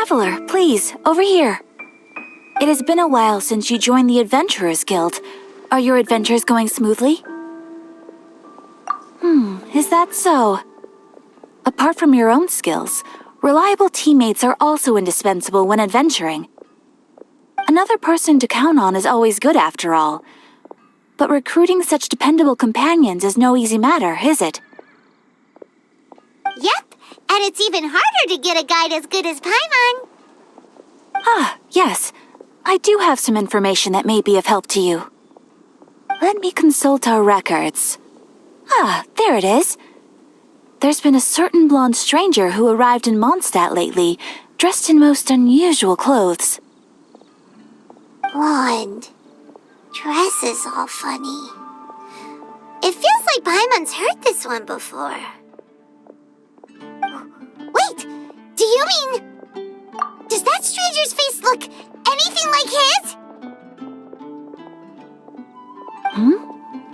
Traveler, please, over here. It has been a while since you joined the Adventurers Guild. Are your adventures going smoothly? Is that so? Apart from your own skills, reliable teammates are also indispensable when adventuring. Another person to count on is always good after all. But recruiting such dependable companions is no easy matter, is it? Yep, and it's even harder to get a guide as good as Paimon. Ah, yes. I do have some information that may be of help to you. Let me consult our records. Ah, there it is. There's been a certain blonde stranger who arrived in Mondstadt lately, dressed in most unusual clothes. Blonde. Dress is all funny. It feels like Paimon's heard this one before. Wait! Do you mean... Does that stranger's face look anything like his?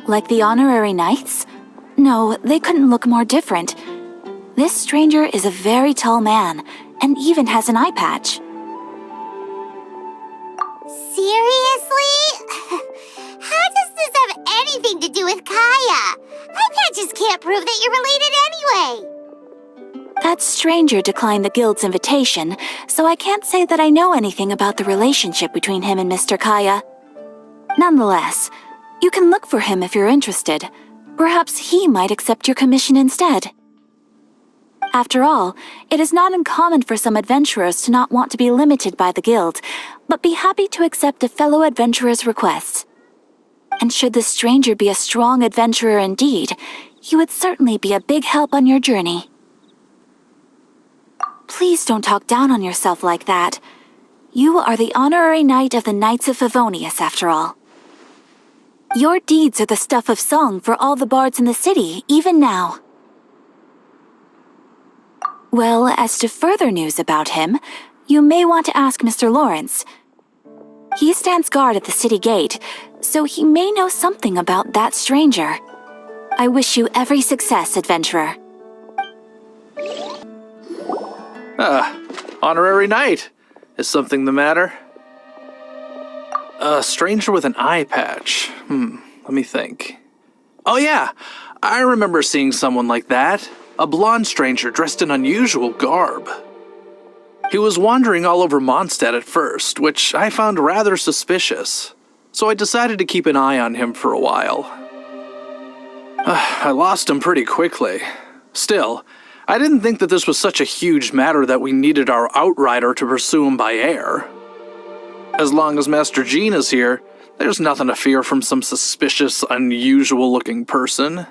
Like the honorary knights? No, they couldn't look more different. This stranger is a very tall man, and even has an eye patch. Seriously? How does this have anything to do with Kaya? Eye patches can't prove that you're related anyway. That stranger declined the guild's invitation, so I can't say that I know anything about the relationship between him and Mr. Kaya. Nonetheless, you can look for him if you're interested. Perhaps he might accept your commission instead. After all, it is not uncommon for some adventurers to not want to be limited by the guild, but be happy to accept a fellow adventurer's requests. And should the stranger be a strong adventurer indeed, he would certainly be a big help on your journey. Please don't talk down on yourself like that. You are the honorary knight of the Knights of Favonius, after all. Your deeds are the stuff of song for all the bards in the city, even now. Well, as to further news about him, you may want to ask Mr. Lawrence. He stands guard at the city gate, so he may know something about that stranger. I wish you every success, adventurer. Honorary knight. Is something the matter? A stranger with an eye patch. Let me think. Oh yeah, I remember seeing someone like that. A blonde stranger dressed in unusual garb. He was wandering all over Mondstadt at first, which I found rather suspicious. So I decided to keep an eye on him for a while. I lost him pretty quickly. Still, I didn't think that this was such a huge matter that we needed our outrider to pursue him by air. As long as Master Jean is here, there's nothing to fear from some suspicious, unusual-looking person.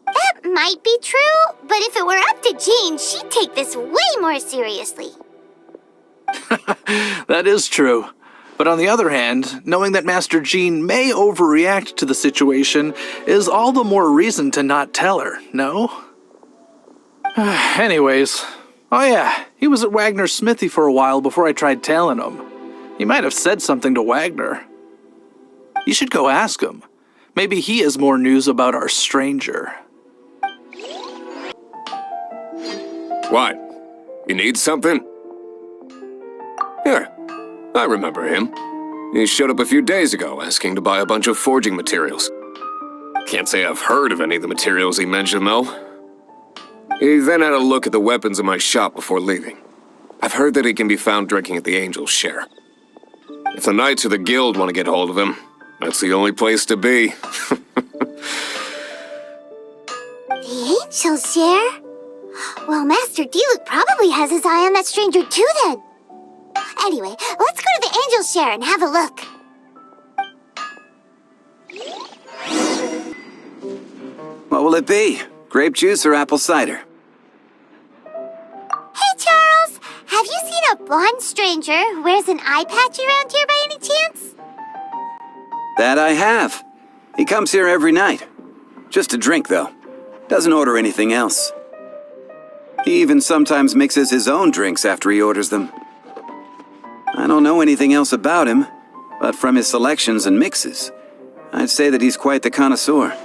That might be true, but if it were up to Jean, she'd take this way more seriously. That is true. But on the other hand, knowing that Master Jean may overreact to the situation is all the more reason to not tell her, no? Anyways, oh yeah, he was at Wagner's smithy for a while before I tried tailing him. He might have said something to Wagner. You should go ask him. Maybe he has more news about our stranger. What? You need something? Here, I remember him. He showed up a few days ago asking to buy a bunch of forging materials. Can't say I've heard of any of the materials he mentioned, though. He then had a look at the weapons in my shop before leaving. I've heard that he can be found drinking at the Angel's Share. If the Knights of the Guild want to get hold of him, that's the only place to be. The Angel's Share? Well, Master Diluc probably has his eye on that stranger too, then. Anyway, let's go to the Angel's Share and have a look. What will it be? Grape juice or apple cider? Hey, Charles! Have you seen a blonde stranger who wears an eye patch around here by any chance? That I have. He comes here every night. Just to drink, though. Doesn't order anything else. He even sometimes mixes his own drinks after he orders them. I don't know anything else about him, but from his selections and mixes, I'd say that he's quite the connoisseur.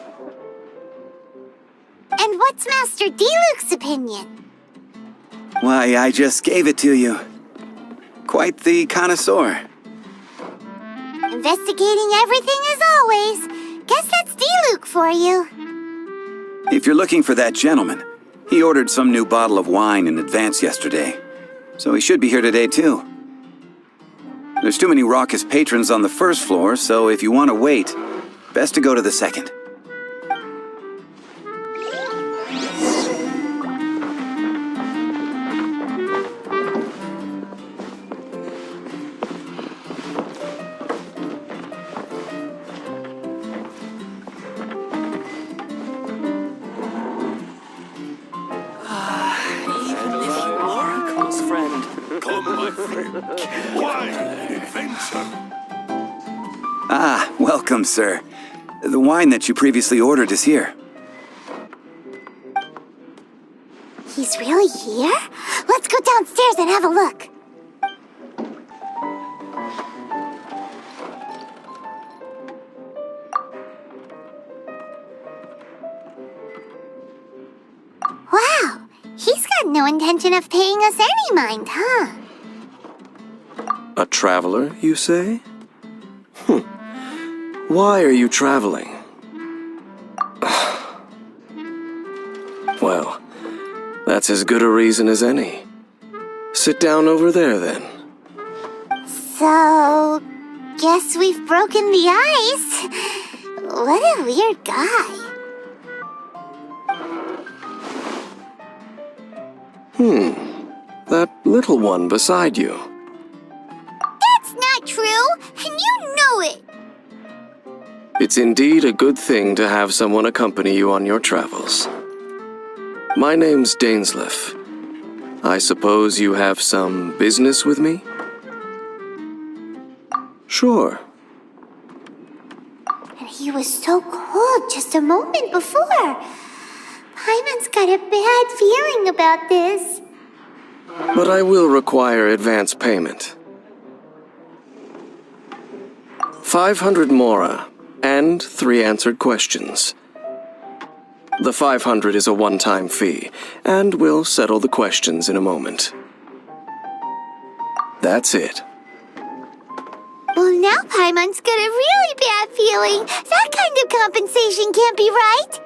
And what's Master Diluc's opinion? Why, I just gave it to you. Quite the connoisseur. Investigating everything as always. Guess that's Diluc for you. If you're looking for that gentleman, he ordered some new bottle of wine in advance yesterday. So he should be here today, too. There's too many raucous patrons on the first floor, so if you want to wait, best to go to the second. Ah, welcome, sir. The wine that you previously ordered is here. He's really here? Let's go downstairs and have a look. Wow, he's got no intention of paying us any mind, huh? A traveler, you say? Why are you traveling? Well, that's as good a reason as any. Sit down over there, then. So, guess we've broken the ice. What a weird guy. That little one beside you. That's not true, and you know it. It's indeed a good thing to have someone accompany you on your travels. My name's Dainsleif. I suppose you have some business with me? Sure. And he was so cold just a moment before. Paimon's got a bad feeling about this. But I will require advance payment. 500 mora and 3 answered questions. The 500 is a one-time fee, and we'll settle the questions in a moment. That's it. Well, now Paimon's got a really bad feeling. That kind of compensation can't be right.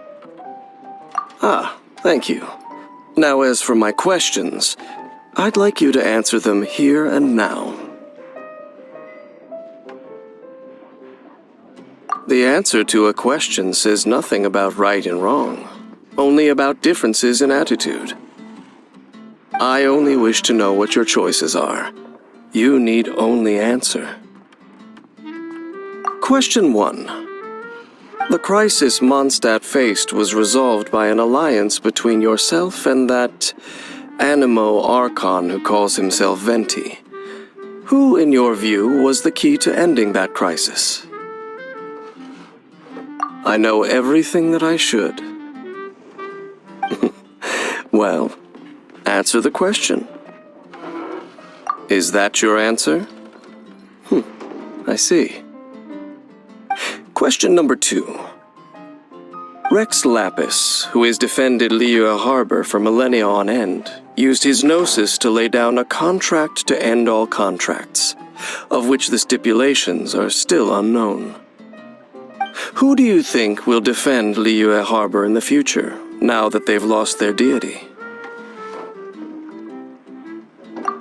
Ah, thank you. Now, as for my questions, I'd like you to answer them here and now. The answer to a question says nothing about right and wrong, only about differences in attitude. I only wish to know what your choices are. You need only answer. Question 1. The crisis Mondstadt faced was resolved by an alliance between yourself and that Animo Archon who calls himself Venti. Who, in your view, was the key to ending that crisis? I know everything that I should. Well, answer the question. Is that your answer? I see. Question number 2. Rex Lapis, who has defended Liyue Harbor for millennia on end, used his gnosis to lay down a contract to end all contracts, of which the stipulations are still unknown. Who do you think will defend Liyue Harbor in the future, now that they've lost their deity?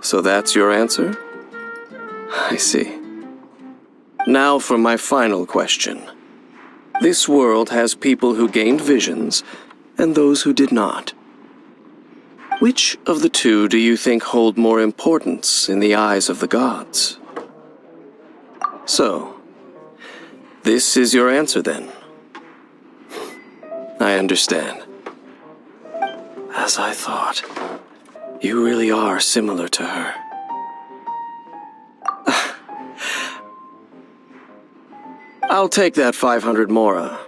So that's your answer? I see. Now for my final question. This world has people who gained visions, and those who did not. Which of the two do you think hold more importance in the eyes of the gods? So, this is your answer then. I understand. As I thought, you really are similar to her. I'll take that 500 mora.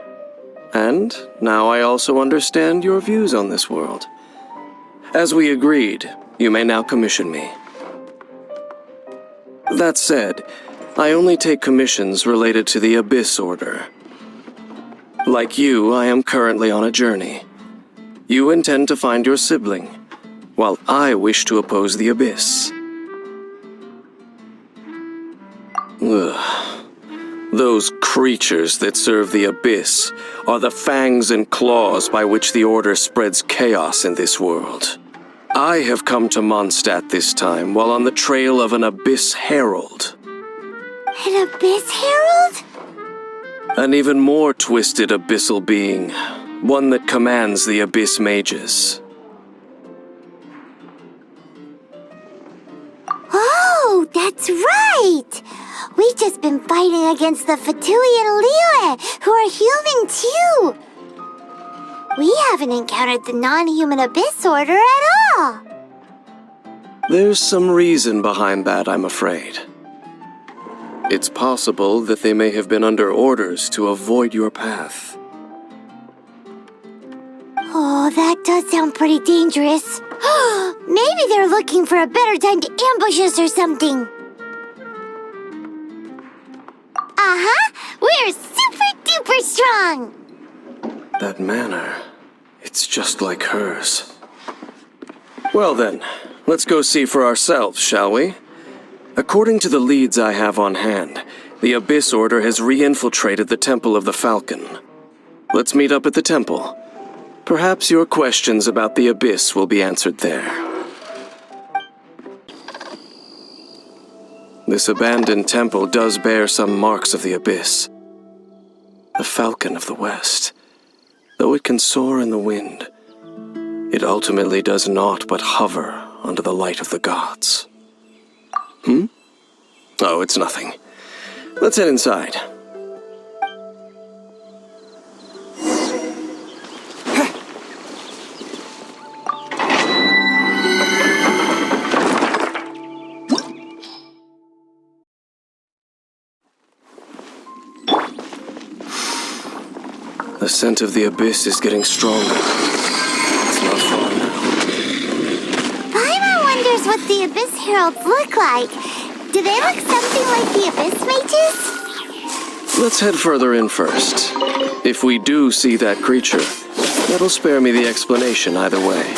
And now I also understand your views on this world. As we agreed, you may now commission me. That said, I only take commissions related to the Abyss Order. Like you, I am currently on a journey. You intend to find your sibling. while I wish to oppose the Abyss. Ugh. Those creatures that serve the Abyss are the fangs and claws by which the Order spreads chaos in this world. I have come to Mondstadt this time while on the trail of an Abyss Herald. An Abyss Herald? An even more twisted abyssal being, one that commands the Abyss Mages. Oh, that's right! We've just been fighting against the Fatui and Liyue, who are human too! We haven't encountered the non-human Abyss Order at all! There's some reason behind that, I'm afraid. It's possible that they may have been under orders to avoid your path. Oh, that does sound pretty dangerous. Maybe they're looking for a better time to ambush us or something. Uh-huh! We're super duper strong! That manner, it's just like hers. Well then, let's go see for ourselves, shall we? According to the leads I have on hand, the Abyss Order has re-infiltrated the Temple of the Falcon. Let's meet up at the temple. Perhaps your questions about the Abyss will be answered there. This abandoned temple does bear some marks of the Abyss. The Falcon of the West. Though it can soar in the wind, it ultimately does naught but hover under the light of the gods. Oh, it's nothing. Let's head inside. The scent of the Abyss is getting stronger. It's not far now. Paimon wonders what the Abyss Heralds look like. Do they look something like the Abyss Mages? Let's head further in first. If we do see that creature, that'll spare me the explanation either way.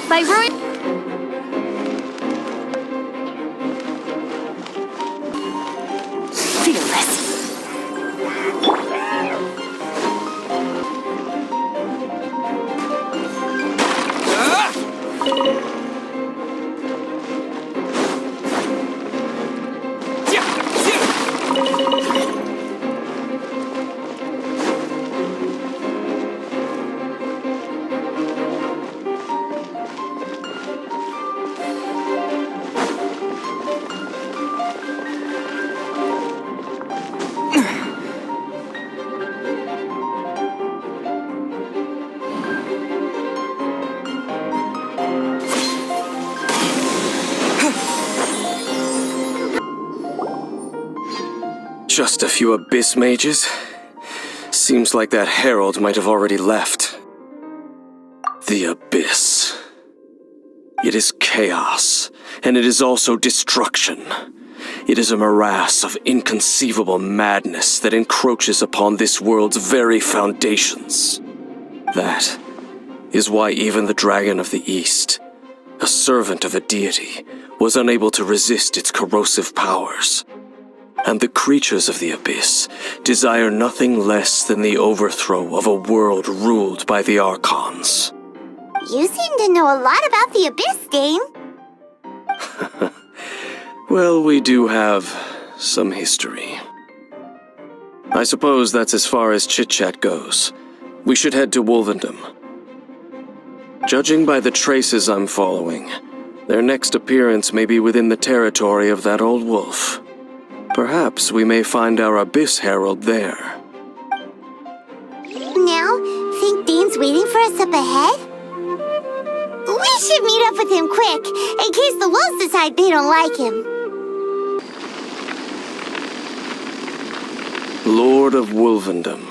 By ruin. Fearless. Just a few Abyss Mages? Seems like that Herald might have already left. The Abyss. It is chaos, and it is also destruction. It is a morass of inconceivable madness that encroaches upon this world's very foundations. That is why even the Dragon of the East, a servant of a deity, was unable to resist its corrosive powers. And the creatures of the Abyss desire nothing less than the overthrow of a world ruled by the Archons. You seem to know a lot about the Abyss, Dame. Well, we do have some history. I suppose that's as far as chit-chat goes. We should head to Wolvendom. Judging by the traces I'm following, their next appearance may be within the territory of that old wolf. Perhaps we may find our Abyss Herald there. Now, think Dane's waiting for us up ahead? We should meet up with him quick, in case the wolves decide they don't like him. Lord of Wolvendom,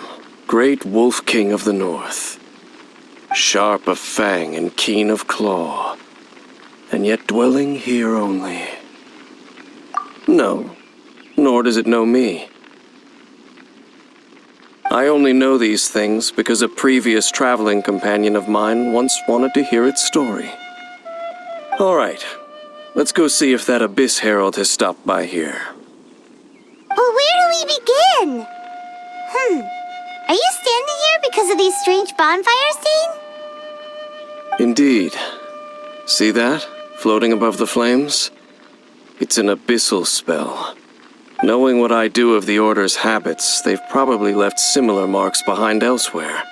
great Wolf King of the North, sharp of fang and keen of claw, and yet dwelling here only. No, nor does it know me. I only know these things because a previous traveling companion of mine once wanted to hear its story. All right, let's go see if that Abyss Herald has stopped by here. But where do we begin? Are you standing here because of these strange bonfires seen? Indeed. See that, floating above the flames? It's an abyssal spell. Knowing what I do of the Order's habits, they've probably left similar marks behind elsewhere.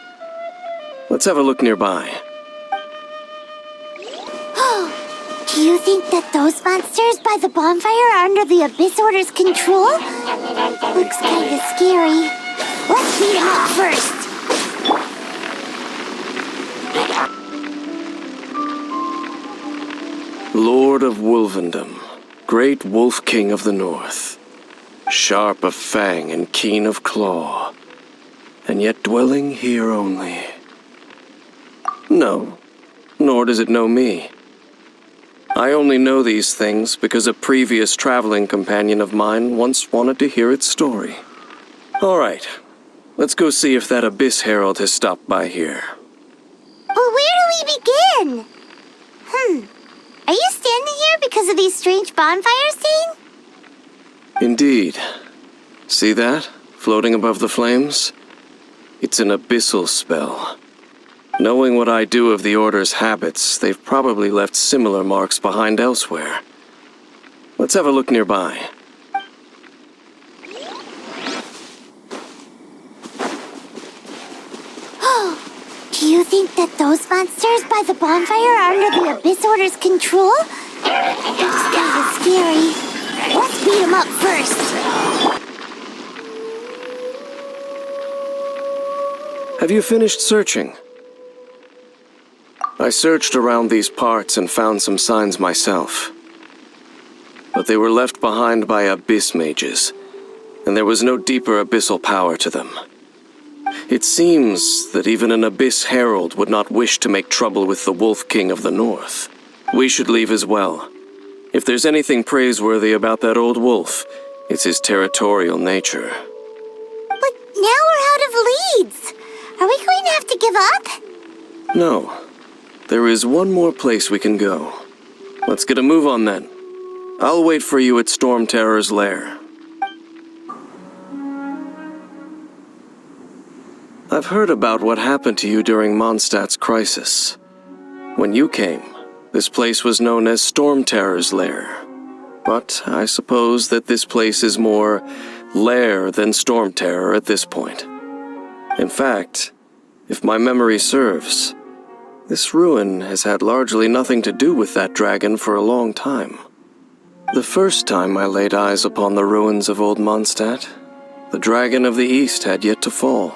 Let's have a look nearby. Do you think that those monsters by the bonfire are under the Abyss Order's control? Looks kinda scary. Let's beat them up first. Lord of Wolvendom, great Wolf King of the North, sharp of fang and keen of claw, and yet dwelling here only. No, nor does it know me. I only know these things because a previous traveling companion of mine once wanted to hear its story. All right, let's go see if that Abyss Herald has stopped by here. But where do we begin? Are you standing here because of these strange bonfires seen? Indeed. See that, floating above the flames? It's an abyssal spell. Knowing what I do of the Order's habits, they've probably left similar marks behind elsewhere. Let's have a look nearby. Do you think that those monsters by the bonfire are under the Abyss Order's control? Looks kinda scary. Let's beat them up first. Have you finished searching? I searched around these parts and found some signs myself. But they were left behind by abyss mages, and there was no deeper abyssal power to them. It seems that even an Abyss Herald would not wish to make trouble with the Wolf King of the North. We should leave as well. If there's anything praiseworthy about that old wolf, it's his territorial nature. But now we're out of leads. Are we going to have to give up? No. There is one more place we can go. Let's get a move on then. I'll wait for you at Storm Terror's lair. I've heard about what happened to you during Mondstadt's crisis. When you came, this place was known as Storm Terror's lair. But I suppose that this place is more lair than Storm Terror at this point. In fact, if my memory serves, this ruin has had largely nothing to do with that dragon for a long time. The first time I laid eyes upon the ruins of Old Mondstadt, the Dragon of the East had yet to fall,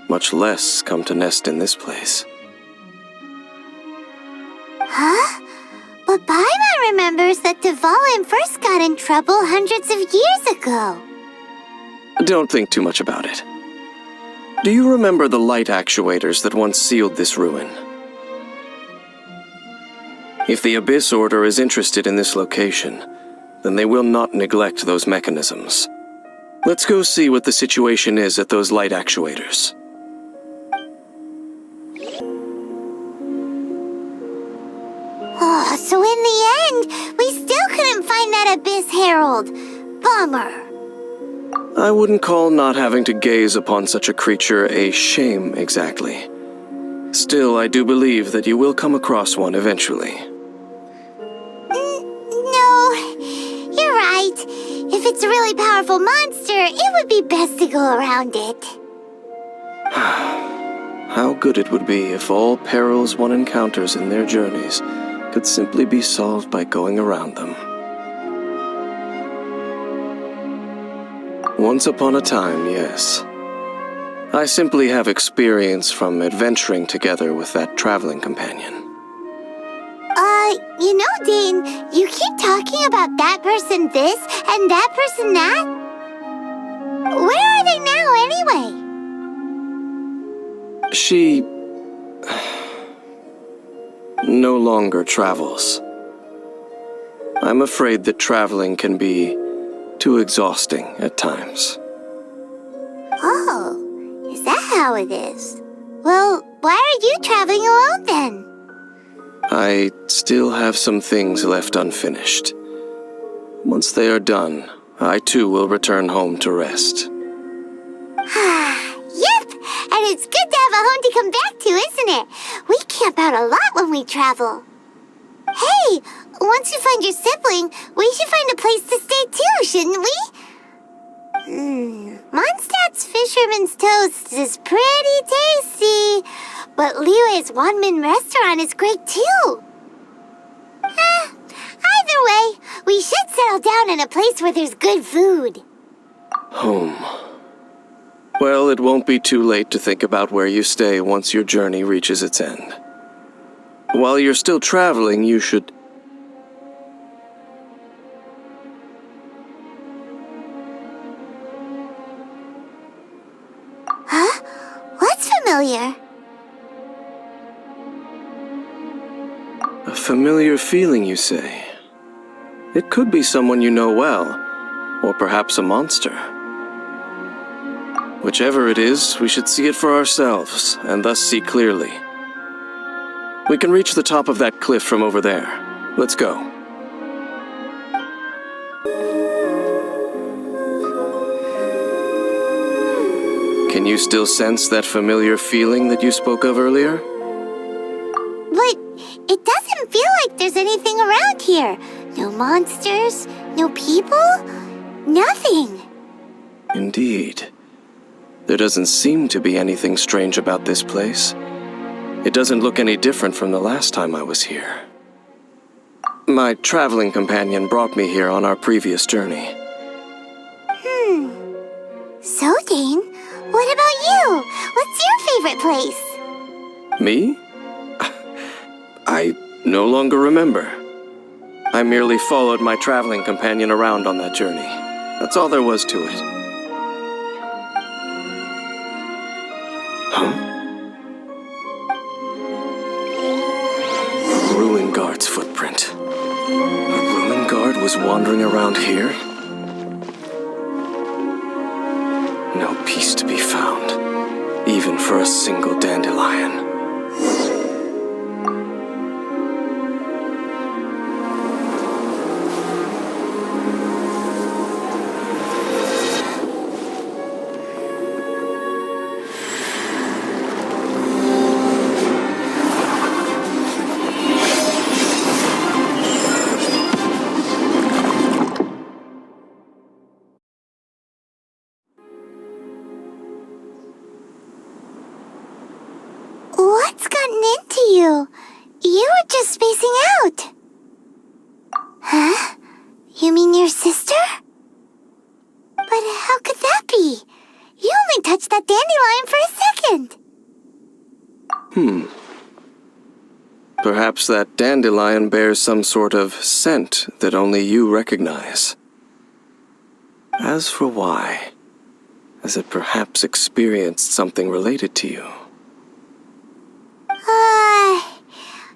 much less come to nest in this place. Huh? But Paimon remembers that Dvalin first got in trouble hundreds of years ago. Don't think too much about it. Do you remember the light actuators that once sealed this ruin? If the Abyss Order is interested in this location, then they will not neglect those mechanisms. Let's go see what the situation is at those light actuators. Oh, so in the end, we still couldn't find that Abyss Herald. Bummer. I wouldn't call not having to gaze upon such a creature a shame exactly. Still, I do believe that you will come across one eventually. No, you're right. If it's a really powerful monster, it would be best to go around it. How good it would be if all perils one encounters in their journeys could simply be solved by going around them. Once upon a time, yes. I simply have experience from adventuring together with that traveling companion. You know, Dane, you keep talking about that person this and that person that. Where are they now, anyway? She no longer travels. I'm afraid that traveling can be too exhausting at times. Oh, is that how it is? Well, why are you traveling alone then? I still have some things left unfinished. Once they are done, I too will return home to rest. Yep, and it's good to have a home to come back to, isn't it? We camp out a lot when we travel. Hey, once you find your sibling, we should find a place to stay too, shouldn't we? Mondstadt's Fisherman's Toast is pretty tasty, but Liyue's one-man restaurant is great too. Either way, we should settle down in a place where there's good food. Home. Well, it won't be too late to think about where you stay once your journey reaches its end. While you're still traveling, you should... Huh? What's familiar? A familiar feeling, you say? It could be someone you know well, or perhaps a monster. Whichever it is, we should see it for ourselves, and thus see clearly. We can reach the top of that cliff from over there. Let's go. Can you still sense that familiar feeling that you spoke of earlier? But it doesn't feel like there's anything around here. No monsters, no people, nothing. Indeed. There doesn't seem to be anything strange about this place. It doesn't look any different from the last time I was here. My traveling companion brought me here on our previous journey. So, Dane, what about you? What's your favorite place? Me? I no longer remember. I merely followed my traveling companion around on that journey. That's all there was to it. Huh? Ruin Guard's footprint. A Ruin Guard was wandering around here? No peace to be found, even for a single dandelion. What's gotten into you? You were just spacing out. Huh? You mean your sister? But how could that be? You only touched that dandelion for a second. Perhaps that dandelion bears some sort of scent that only you recognize. As for why, has it perhaps experienced something related to you?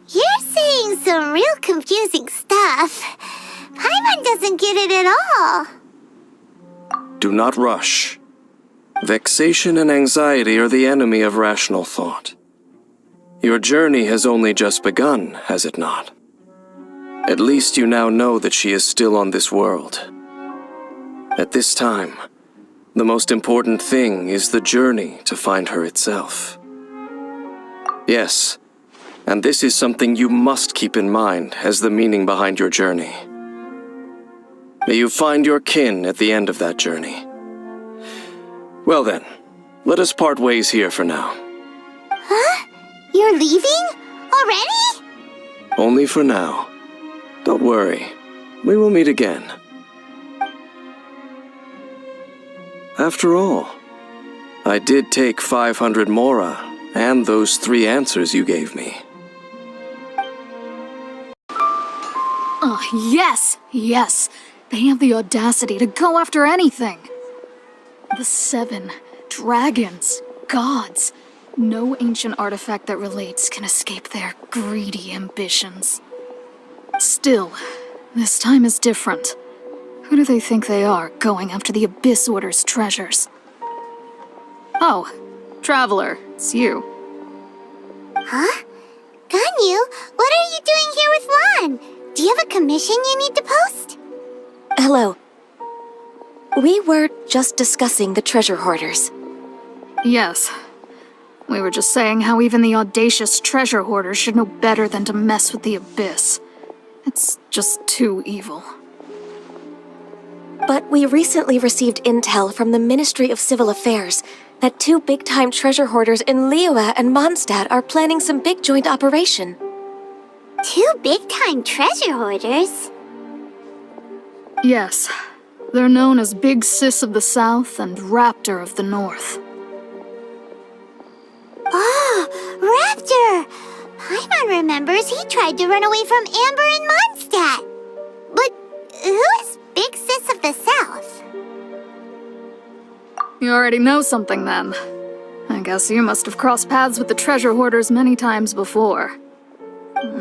You're saying some real confusing stuff. Paimon doesn't get it at all. Do not rush. Vexation and anxiety are the enemy of rational thought. Your journey has only just begun, has it not? At least you now know that she is still on this world. At this time, the most important thing is the journey to find her itself. Yes, and this is something you must keep in mind as the meaning behind your journey. May you find your kin at the end of that journey. Well then, let us part ways here for now. Huh? You're leaving? Already? Only for now. Don't worry, we will meet again. After all, I did take 500 mora and those 3 answers you gave me. Yes! Yes! They have the audacity to go after anything! The 7 dragons, gods. No ancient artifact that relates can escape their greedy ambitions. Still, this time is different. Who do they think they are, going after the Abyss Order's treasures? Oh, Traveler, it's you. Huh? Ganyu, what are you doing here with Lan? Do you have a commission you need to post? Hello. We were just discussing the treasure hoarders. Yes. We were just saying how even the audacious treasure hoarders should know better than to mess with the Abyss. It's just too evil. But we recently received intel from the Ministry of Civil Affairs that 2 big-time treasure hoarders in Liyue and Mondstadt are planning some big joint operation. 2 big-time treasure hoarders? Yes. They're known as Big Sis of the South and Raptor of the North. Oh, Raptor! Paimon remembers he tried to run away from Amber and Mondstadt. But who is Big Sis of the South? You already know something then. I guess you must have crossed paths with the treasure hoarders many times before.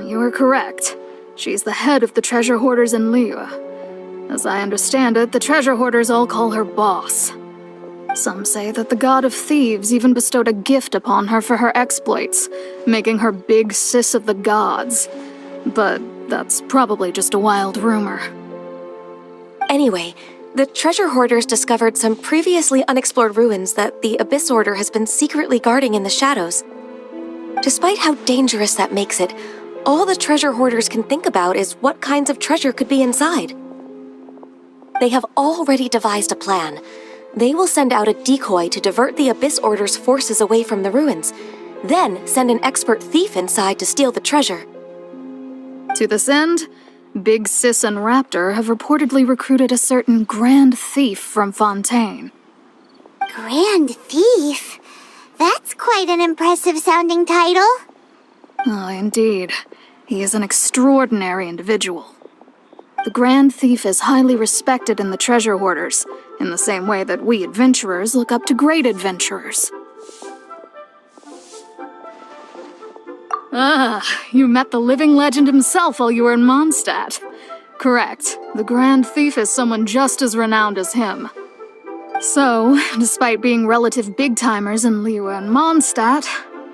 You were correct. She's the head of the treasure hoarders in Liyue. As I understand it, the treasure hoarders all call her boss. Some say that the god of thieves even bestowed a gift upon her for her exploits, making her Big Sis of the gods. But that's probably just a wild rumor. Anyway, the treasure hoarders discovered some previously unexplored ruins that the Abyss Order has been secretly guarding in the shadows. Despite how dangerous that makes it, all the treasure hoarders can think about is what kinds of treasure could be inside. They have already devised a plan. They will send out a decoy to divert the Abyss Order's forces away from the ruins, then send an expert thief inside to steal the treasure. To this end, Big Sis and Raptor have reportedly recruited a certain Grand Thief from Fontaine. Grand Thief? That's quite an impressive sounding title. Oh, indeed. He is an extraordinary individual. The Grand Thief is highly respected in the treasure hoarders, in the same way that we adventurers look up to great adventurers. Ah, you met the living legend himself while you were in Mondstadt. Correct. The Grand Thief is someone just as renowned as him. So, despite being relative big-timers in Liyue and Mondstadt,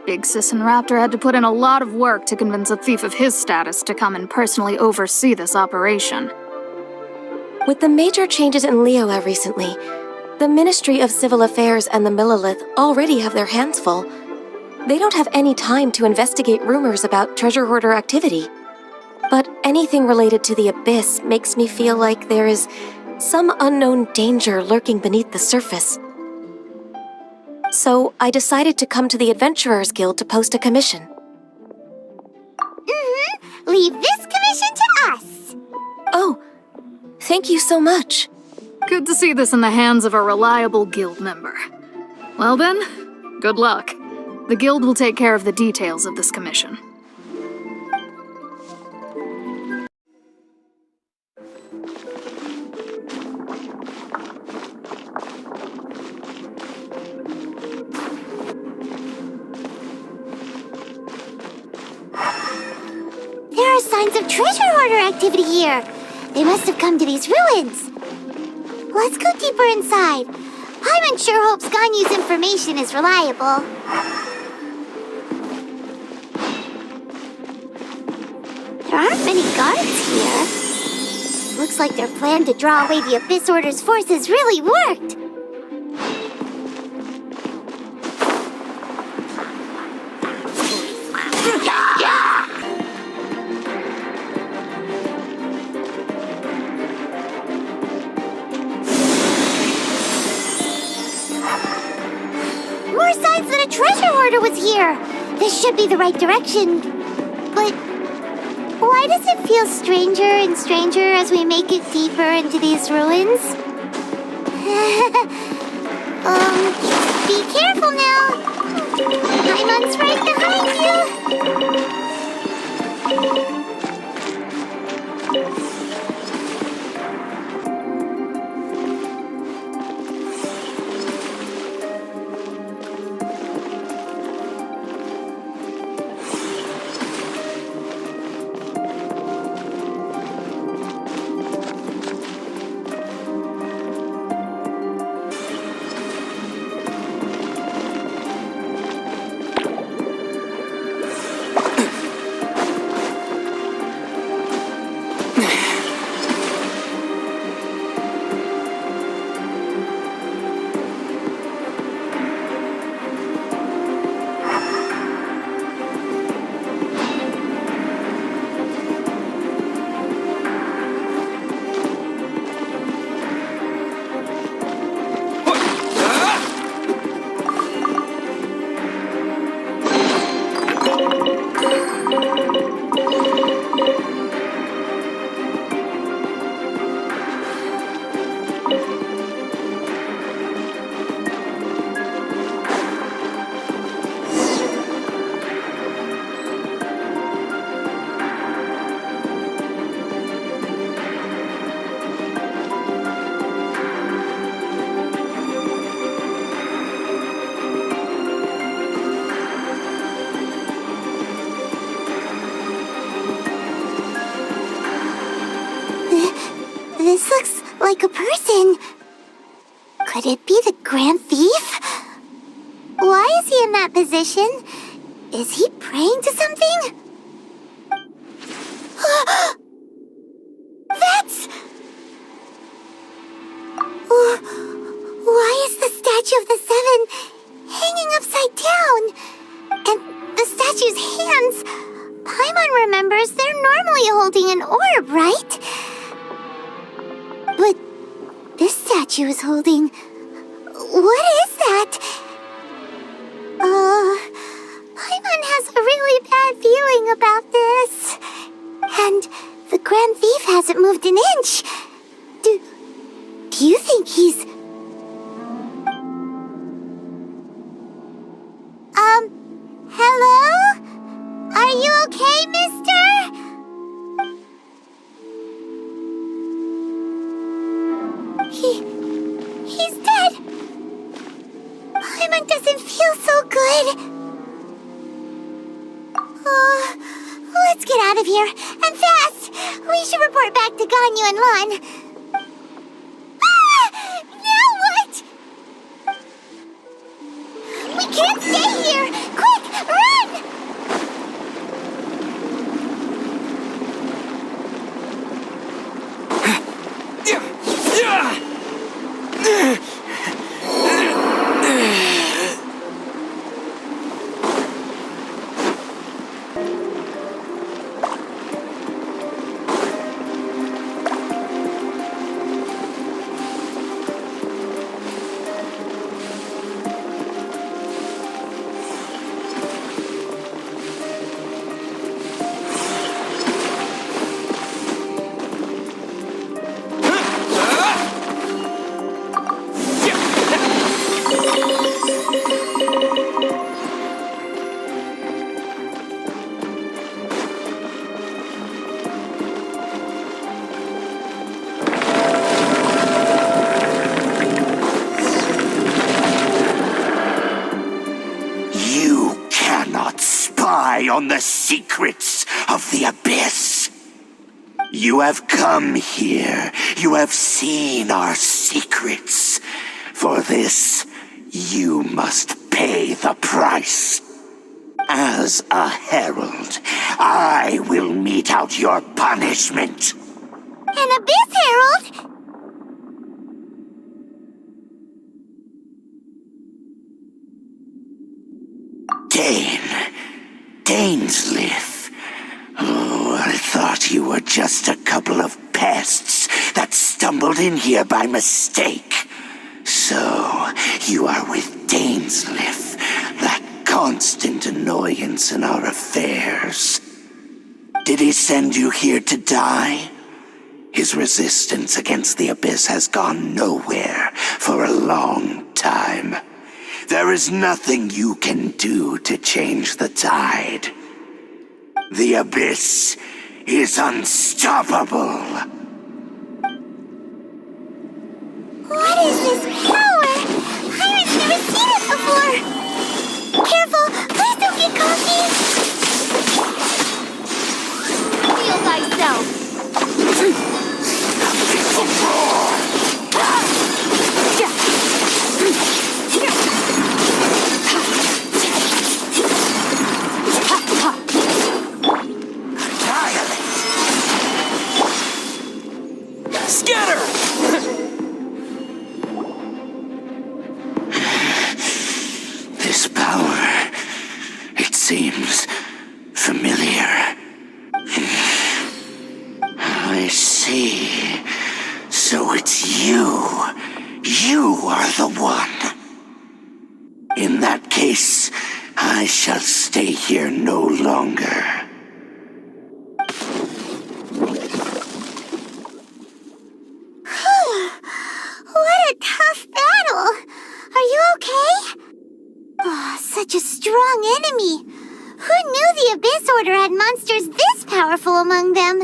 Big Sis and Raptor had to put in a lot of work to convince a thief of his status to come and personally oversee this operation. With the major changes in Liyue recently, the Ministry of Civil Affairs and the Millelith already have their hands full. They don't have any time to investigate rumors about treasure hoarder activity. But anything related to the Abyss makes me feel like there is some unknown danger lurking beneath the surface. So I decided to come to the Adventurers Guild to post a commission. Leave this commission to us. Oh, thank you so much. Good to see this in the hands of a reliable guild member. Well then, good luck. The guild will take care of the details of this commission. There are signs of treasure hoarder activity here. They must have come to these ruins. Let's go deeper inside. Paimon sure hopes Ganyu's information is reliable. There aren't many guards here. Looks like their plan to draw away the Abyss Order's forces really worked. More signs that a treasure hoarder was here. This should be the right direction. But why does it feel stranger and stranger as we make it deeper into these ruins? Be careful now. Paimon's right behind you. This looks like a person. Could it be the Grand Thief? Why is he in that position? Is he praying to something? That's... Why is the statue of the Seven hanging upside down? And the statue's hands... Paimon remembers they're normally holding an orb, right? But this statue is holding... What is that? Paimon has a really bad feeling about this. And the Grand Thief hasn't moved an inch. Do you think he's... Hello? Are you okay, mister? He's dead. Paimon doesn't feel so good. Let's get out of here, and fast! We should report back to Ganyu and Lan. Now what? We can't stay here! Quick, run! On the secrets of the Abyss. You have come here. You have seen our secrets. For this, you must pay the price. As a herald, I will mete out your punishment. An Abyss Herald? Dainsleif. Oh, I thought you were just a couple of pests that stumbled in here by mistake. So, you are with Dainsleif, that constant annoyance in our affairs. Did he send you here to die? His resistance against the Abyss has gone nowhere for a long time. There is nothing you can do to change the tide. The Abyss is unstoppable. What is this power? Pirates never seen it before. Careful, please don't get coffee. Feel thyself. Scatter! This power, it seems familiar. I see. So it's you. You are the one. In that case, I shall stay here no longer. Such a strong enemy! Who knew the Abyss Order had monsters this powerful among them?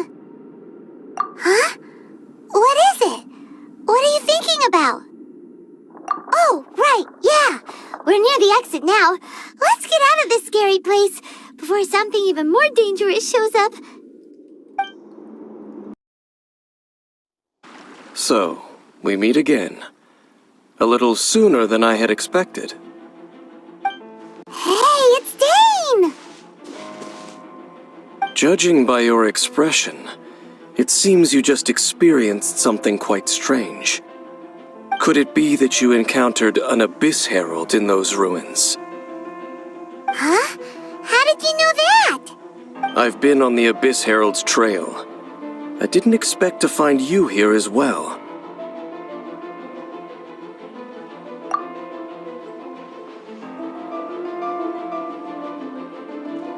Huh? What is it? What are you thinking about? Oh, right, yeah! We're near the exit now. Let's get out of this scary place before something even more dangerous shows up. So, we meet again. A little sooner than I had expected. Hey, it's Dane! Judging by your expression, it seems you just experienced something quite strange. Could it be that you encountered an Abyss Herald in those ruins? Huh? How did you know that? I've been on the Abyss Herald's trail. I didn't expect to find you here as well.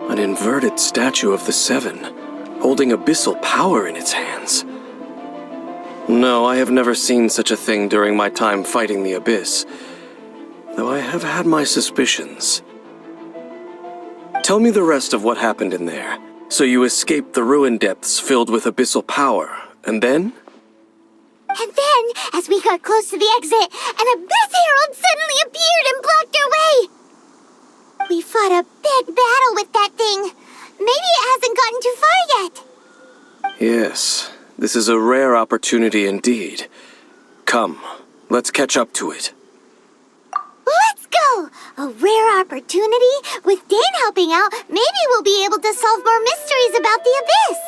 An inverted statue of the Seven, holding abyssal power in its hands. No, I have never seen such a thing during my time fighting the Abyss, though I have had my suspicions. Tell me the rest of what happened in there. So you escaped the ruin depths filled with abyssal power, and then? And then, as we got close to the exit, an Abyss Herald suddenly appeared and blocked our way! We fought a big battle with that thing. Maybe it hasn't gotten too far yet. Yes, this is a rare opportunity indeed. Come, let's catch up to it. Let's go! A rare opportunity? With Dane helping out, maybe we'll be able to solve more mysteries about the Abyss.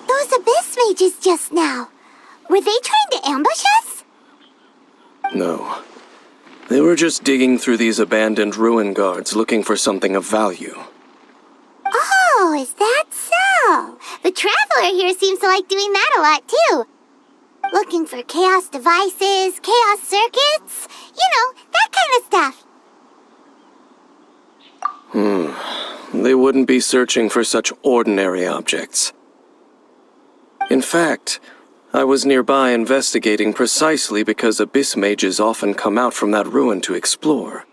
Those Abyss mages just now. Were they trying to ambush us? No. They were just digging through these abandoned ruin guards looking for something of value. Oh, is that so? The Traveler here seems to like doing that a lot, too. Looking for chaos devices, chaos circuits, you know, that kind of stuff. They wouldn't be searching for such ordinary objects. In fact, I was nearby investigating precisely because Abyss mages often come out from that ruin to explore.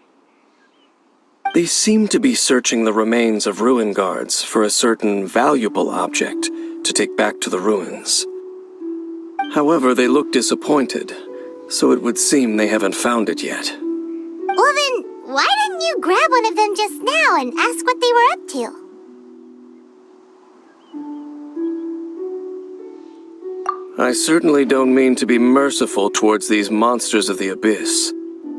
They seem to be searching the remains of ruin guards for a certain valuable object to take back to the ruins. However, they look disappointed, so it would seem they haven't found it yet. Well then, why didn't you grab one of them just now and ask what they were up to? I certainly don't mean to be merciful towards these monsters of the Abyss,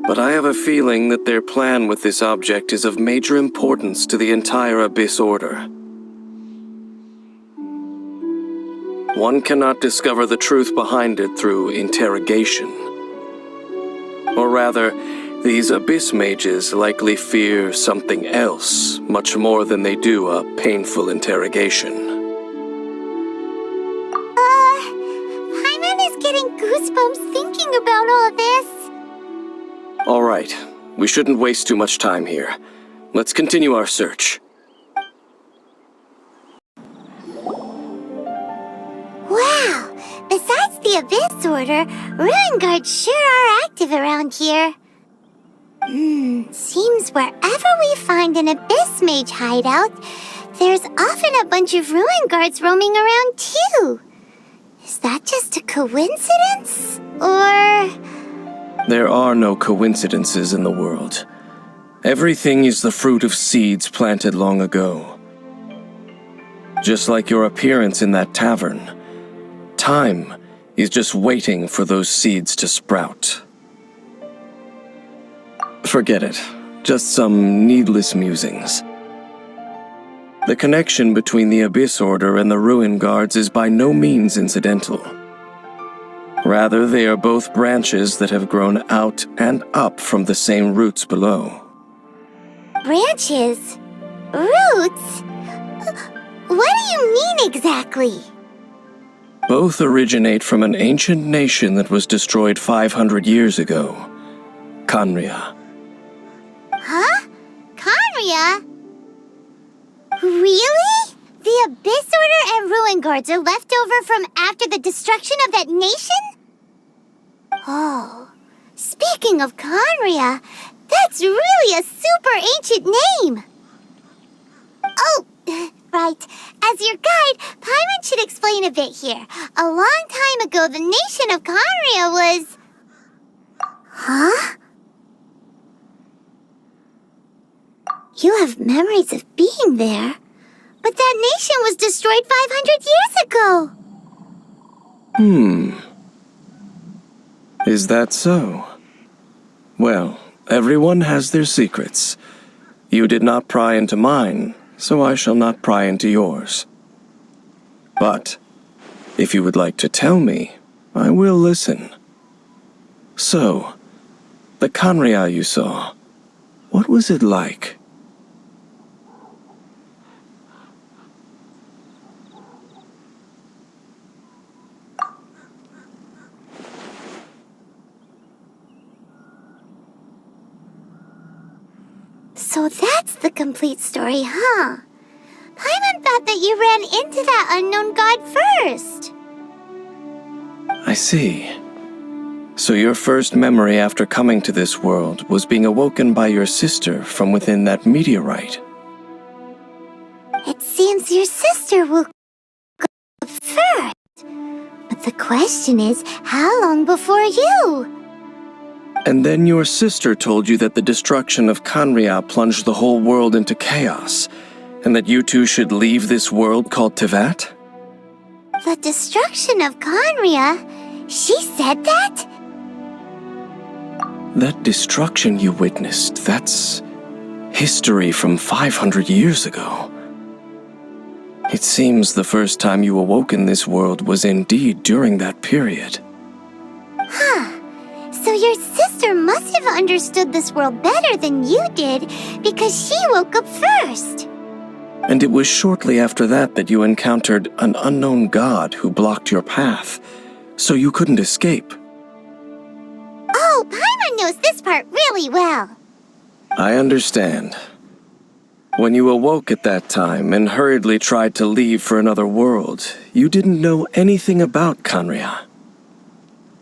but I have a feeling that their plan with this object is of major importance to the entire Abyss Order. One cannot discover the truth behind it through interrogation. Or rather, these Abyss mages likely fear something else much more than they do a painful interrogation. Paimon is getting goosebumps thinking about all this. All right, we shouldn't waste too much time here. Let's continue our search. Wow! Besides the Abyss Order, Ruin Guards sure are active around here. Seems wherever we find an Abyss Mage hideout, there's often a bunch of Ruin Guards roaming around too. Is that just a coincidence? Or... There are no coincidences in the world. Everything is the fruit of seeds planted long ago. Just like your appearance in that tavern, time is just waiting for those seeds to sprout. Forget it. Just some needless musings. The connection between the Abyss Order and the Ruin Guards is by no means incidental. Rather, they are both branches that have grown out and up from the same roots below. branches? Roots? What do you mean exactly? Both originate from an ancient nation that was destroyed 500 years ago, Khaenri'ah. Huh? Khaenri'ah? Really? The Abyss Order and Ruin Guards are left over from after the destruction of that nation? Oh, speaking of Khaenri'ah, that's really a super ancient name! Oh, right. As your guide, Paimon should explain a bit here. A long time ago, the nation of Khaenri'ah was... Huh? You have memories of being there. But that nation was destroyed 500 years ago. Is that so? Well, everyone has their secrets. You did not pry into mine, so I shall not pry into yours. But, if you would like to tell me, I will listen. So, the Khaenri'ah you saw, what was it like? So that's the complete story, huh? Paimon thought that you ran into that unknown god first. I see. So your first memory after coming to this world was being awoken by your sister from within that meteorite. It seems your sister woke up first. But the question is, how long before you? And then your sister told you that the destruction of Khaenri'ah plunged the whole world into chaos, and that you two should leave this world called Teyvat? The destruction of Khaenri'ah? She said that? That destruction you witnessed, that's history from 500 years ago. It seems the first time you awoke in this world was indeed during that period. Huh. So your sister must have understood this world better than you did, because she woke up first. And it was shortly after that that you encountered an unknown god who blocked your path, so you couldn't escape. Oh, Paimon knows this part really well. I understand. When you awoke at that time and hurriedly tried to leave for another world, you didn't know anything about Khaenri'ah.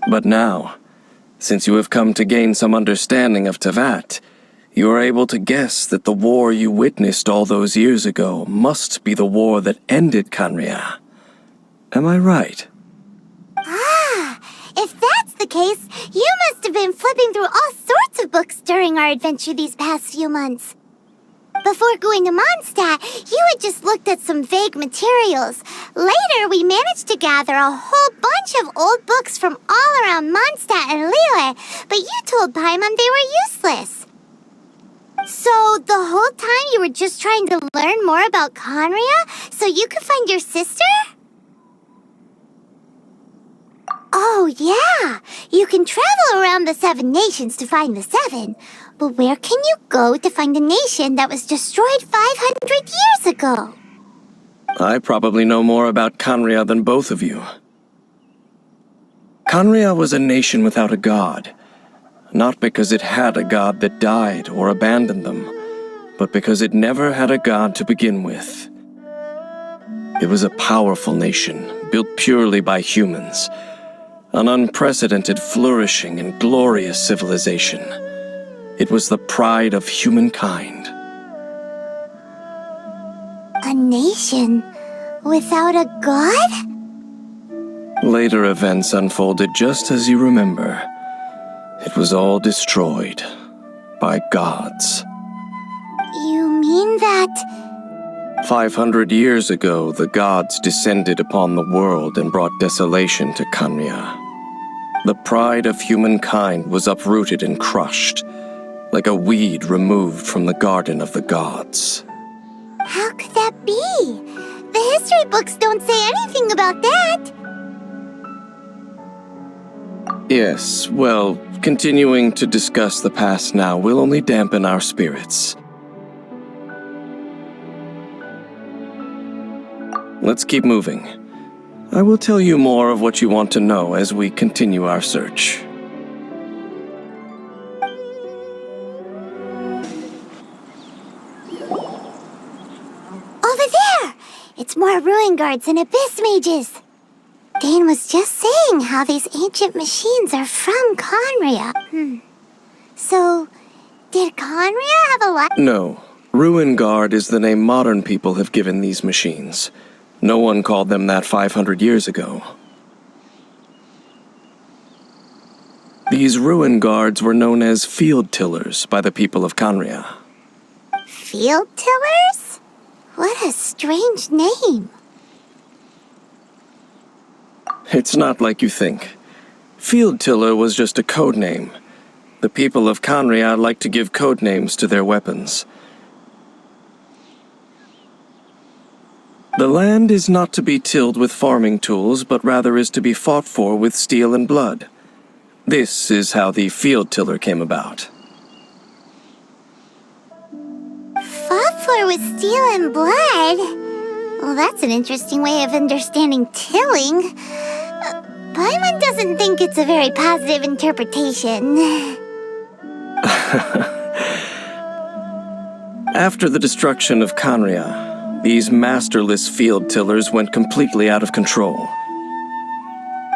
But now, since you have come to gain some understanding of Teyvat, you are able to guess that the war you witnessed all those years ago must be the war that ended Khaenri'ah. Am I right? Ah, if that's the case, you must have been flipping through all sorts of books during our adventure these past few months. Before going to Mondstadt, you had just looked at some vague materials. Later, we managed to gather a whole bunch of old books from all around Mondstadt and Liyue, but you told Paimon they were useless. So, the whole time you were just trying to learn more about Khaenri'ah so you could find your sister? Oh, yeah. You can travel around the 7 nations to find the 7. But where can you go to find a nation that was destroyed 500 years ago? I probably know more about Khaenri'ah than both of you. Khaenri'ah was a nation without a god. Not because it had a god that died or abandoned them, but because it never had a god to begin with. It was a powerful nation, built purely by humans. An unprecedented, flourishing, and glorious civilization. It was the pride of humankind. A nation without a god? Later events unfolded just as you remember. It was all destroyed by gods. You mean that... 500 years ago, the gods descended upon the world and brought desolation to Khaenri'ah. The pride of humankind was uprooted and crushed, like a weed removed from the garden of the gods. How could that be? The history books don't say anything about that. Yes, well, continuing to discuss the past now will only dampen our spirits. Let's keep moving. I will tell you more of what you want to know as we continue our search. Over there! It's more ruin guards and abyss mages. Dane was just saying how these ancient machines are from Khaenri'ah. So, did Khaenri'ah have a lot? No. Ruin Guard is the name modern people have given these machines. No one called them that 500 years ago. These ruin guards were known as field tillers by the people of Khaenri'ah. Field Tillers? What a strange name. It's not like you think. Field Tiller was just a code name. The people of Conria like to give code names to their weapons. The land is not to be tilled with farming tools, but rather is to be fought for with steel and blood. This is how the Field Tiller came about. Fought for with steel and blood? Well, that's an interesting way of understanding tilling. Paimon doesn't think it's a very positive interpretation. After the destruction of Conria, these masterless field tillers went completely out of control.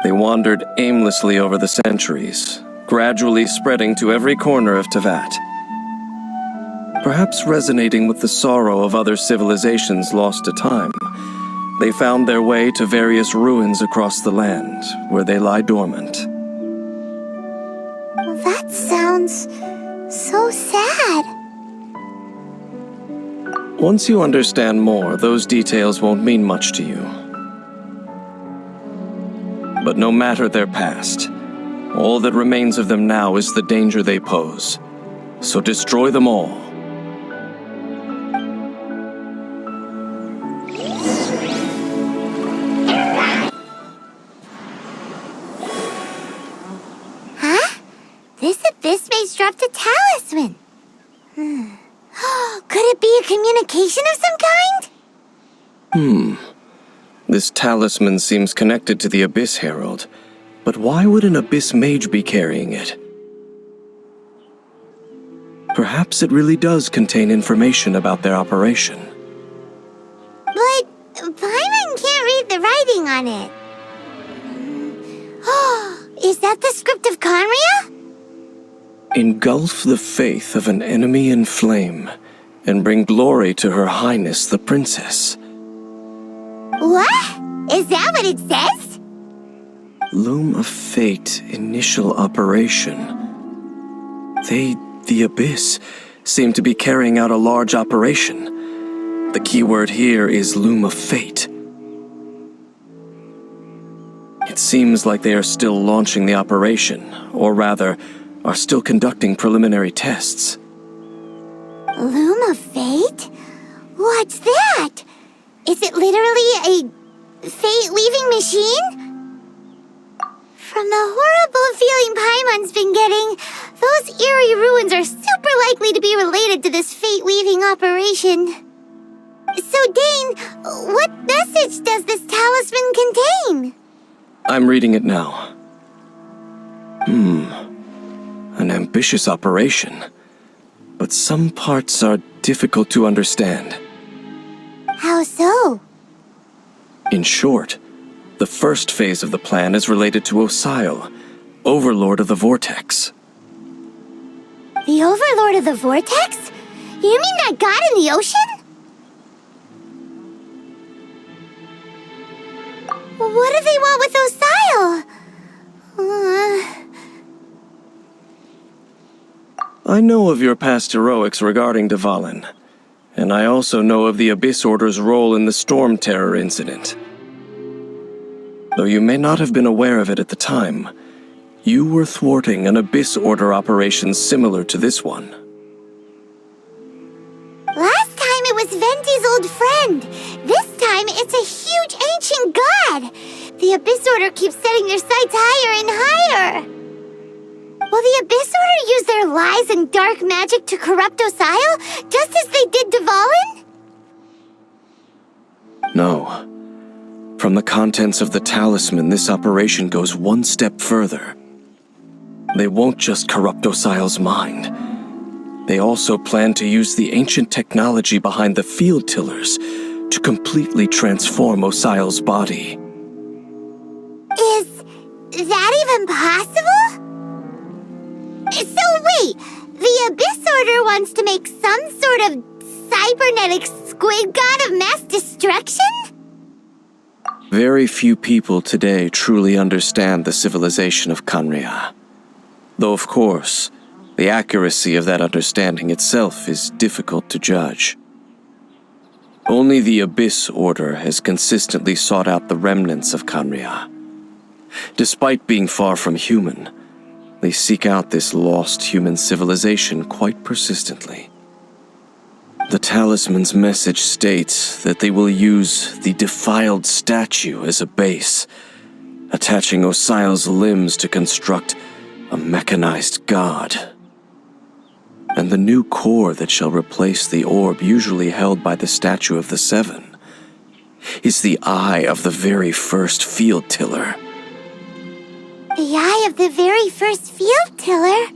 They wandered aimlessly over the centuries, gradually spreading to every corner of Teyvat. Perhaps resonating with the sorrow of other civilizations lost to time, they found their way to various ruins across the land, where they lie dormant. That sounds so sad. Once you understand more, those details won't mean much to you. But no matter their past, all that remains of them now is the danger they pose. So destroy them all. Huh? This abyss maze dropped a talisman. Could it be a communication of some kind? This talisman seems connected to the Abyss Herald, but why would an Abyss Mage be carrying it? Perhaps it really does contain information about their operation. But Paimon can't read the writing on it. Is that the script of Conria? Engulf the faith of an enemy in flame, and bring glory to Her Highness the Princess. What? Is that what it says? Loom of Fate initial operation. They, the Abyss, seem to be carrying out a large operation. The key word here is Loom of Fate. It seems like they are still launching the operation, or rather, are still conducting preliminary tests. Loom of Fate? What's that? Is it literally a fate-weaving machine? From the horrible feeling Paimon's been getting, those eerie ruins are super likely to be related to this fate-weaving operation. So, Dane, what message does this talisman contain? I'm reading it now. An ambitious operation. But some parts are difficult to understand. How so? In short, the first phase of the plan is related to Osile, Overlord of the Vortex. The Overlord of the Vortex? You mean that god in the ocean? What do they want with Osile? I know of your past heroics regarding Dvalin, and I also know of the Abyss Order's role in the Storm Terror incident. Though you may not have been aware of it at the time, you were thwarting an Abyss Order operation similar to this one. Last time it was Venti's old friend. This time it's a huge ancient god. The Abyss Order keeps setting their sights higher and higher. Will the Abyss Order use their lies and dark magic to corrupt Osile, just as they did Dvalin? No. From the contents of the talisman, this operation goes one step further. They won't just corrupt Osile's mind. They also plan to use the ancient technology behind the field tillers to completely transform Osile's body. Is that even possible? So wait, the Abyss Order wants to make some sort of cybernetic squid god of mass destruction? Very few people today truly understand the civilization of Conria. Though of course, The accuracy of that understanding itself is difficult to judge. Only the Abyss Order has consistently sought out the remnants of Khaenri'ah. Despite being far from human, they seek out this lost human civilization quite persistently. The talisman's message states that they will use the defiled statue as a base, attaching Osial's limbs to construct a mechanized god. And the new core that shall replace the orb usually held by the Statue of the Seven is the eye of the very first field tiller. The eye of the very first field tiller?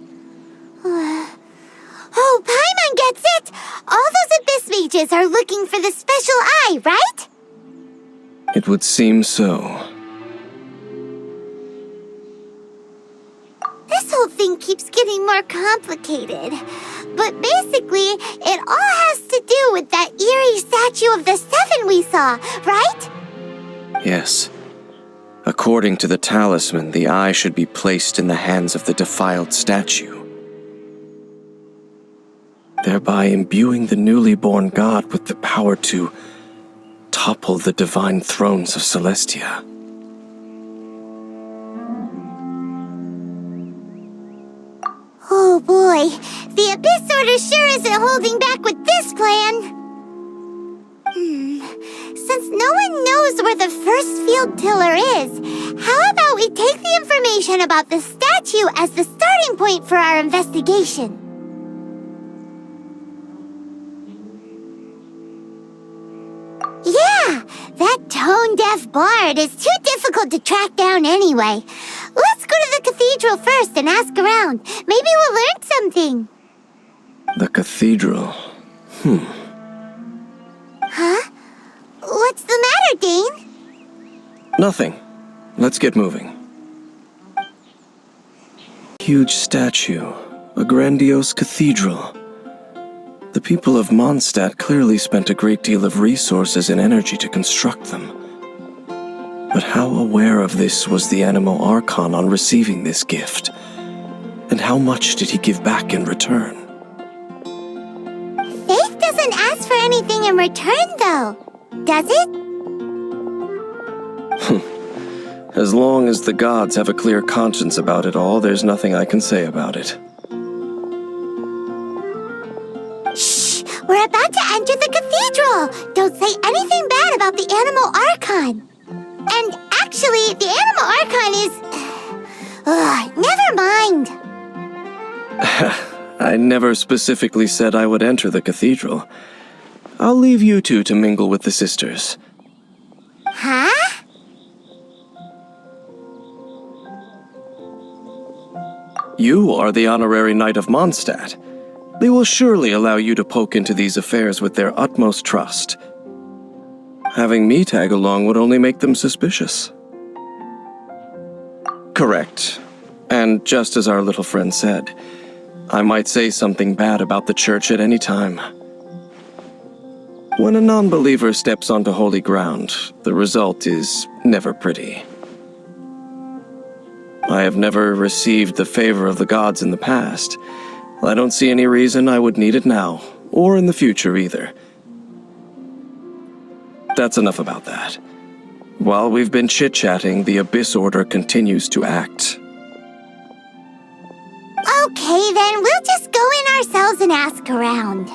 Oh, Paimon gets it! All those Abyss mages are looking for the special eye, right? It would seem so. This whole thing keeps getting more complicated. But basically, it all has to do with that eerie Statue of the Seven we saw, right? Yes. According to the talisman, the eye should be placed in the hands of the defiled statue, thereby imbuing the newly born god with the power to topple the divine thrones of Celestia. Oh boy, the Abyss Order sure isn't holding back with this plan. Since no one knows where the first field tiller is, how about we take the information about the statue as the starting point for our investigation? Yeah, that tone-deaf bard is too difficult to track down anyway. Let's go to the cathedral first and ask around. Maybe we'll learn something. The cathedral. Huh? What's the matter, Dane? Nothing. Let's get moving. Huge statue. A grandiose cathedral. The people of Mondstadt clearly spent a great deal of resources and energy to construct them. But how aware of this was the Anemo Archon on receiving this gift? And how much did he give back in return? Faith doesn't ask for anything in return, though. Does it? As long as the gods have a clear conscience about it all, there's nothing I can say about it. Shh! We're about to enter the cathedral! Don't say anything bad about the Anemo Archon. And actually, the Anemo Archon is... never mind. I never specifically said I would enter the cathedral. I'll leave you two to mingle with the sisters. Huh? You are the honorary knight of Mondstadt. They will surely allow you to poke into these affairs with their utmost trust. Having me tag along would only make them suspicious. Correct. And just as our little friend said, I might say something bad about the church at any time. When a non-believer steps onto holy ground, the result is never pretty. I have never received the favor of the gods in the past. I don't see any reason I would need it now, or in the future either. That's enough about that. While we've been chit-chatting, the Abyss Order continues to act. Okay, then we'll just go in ourselves and ask around.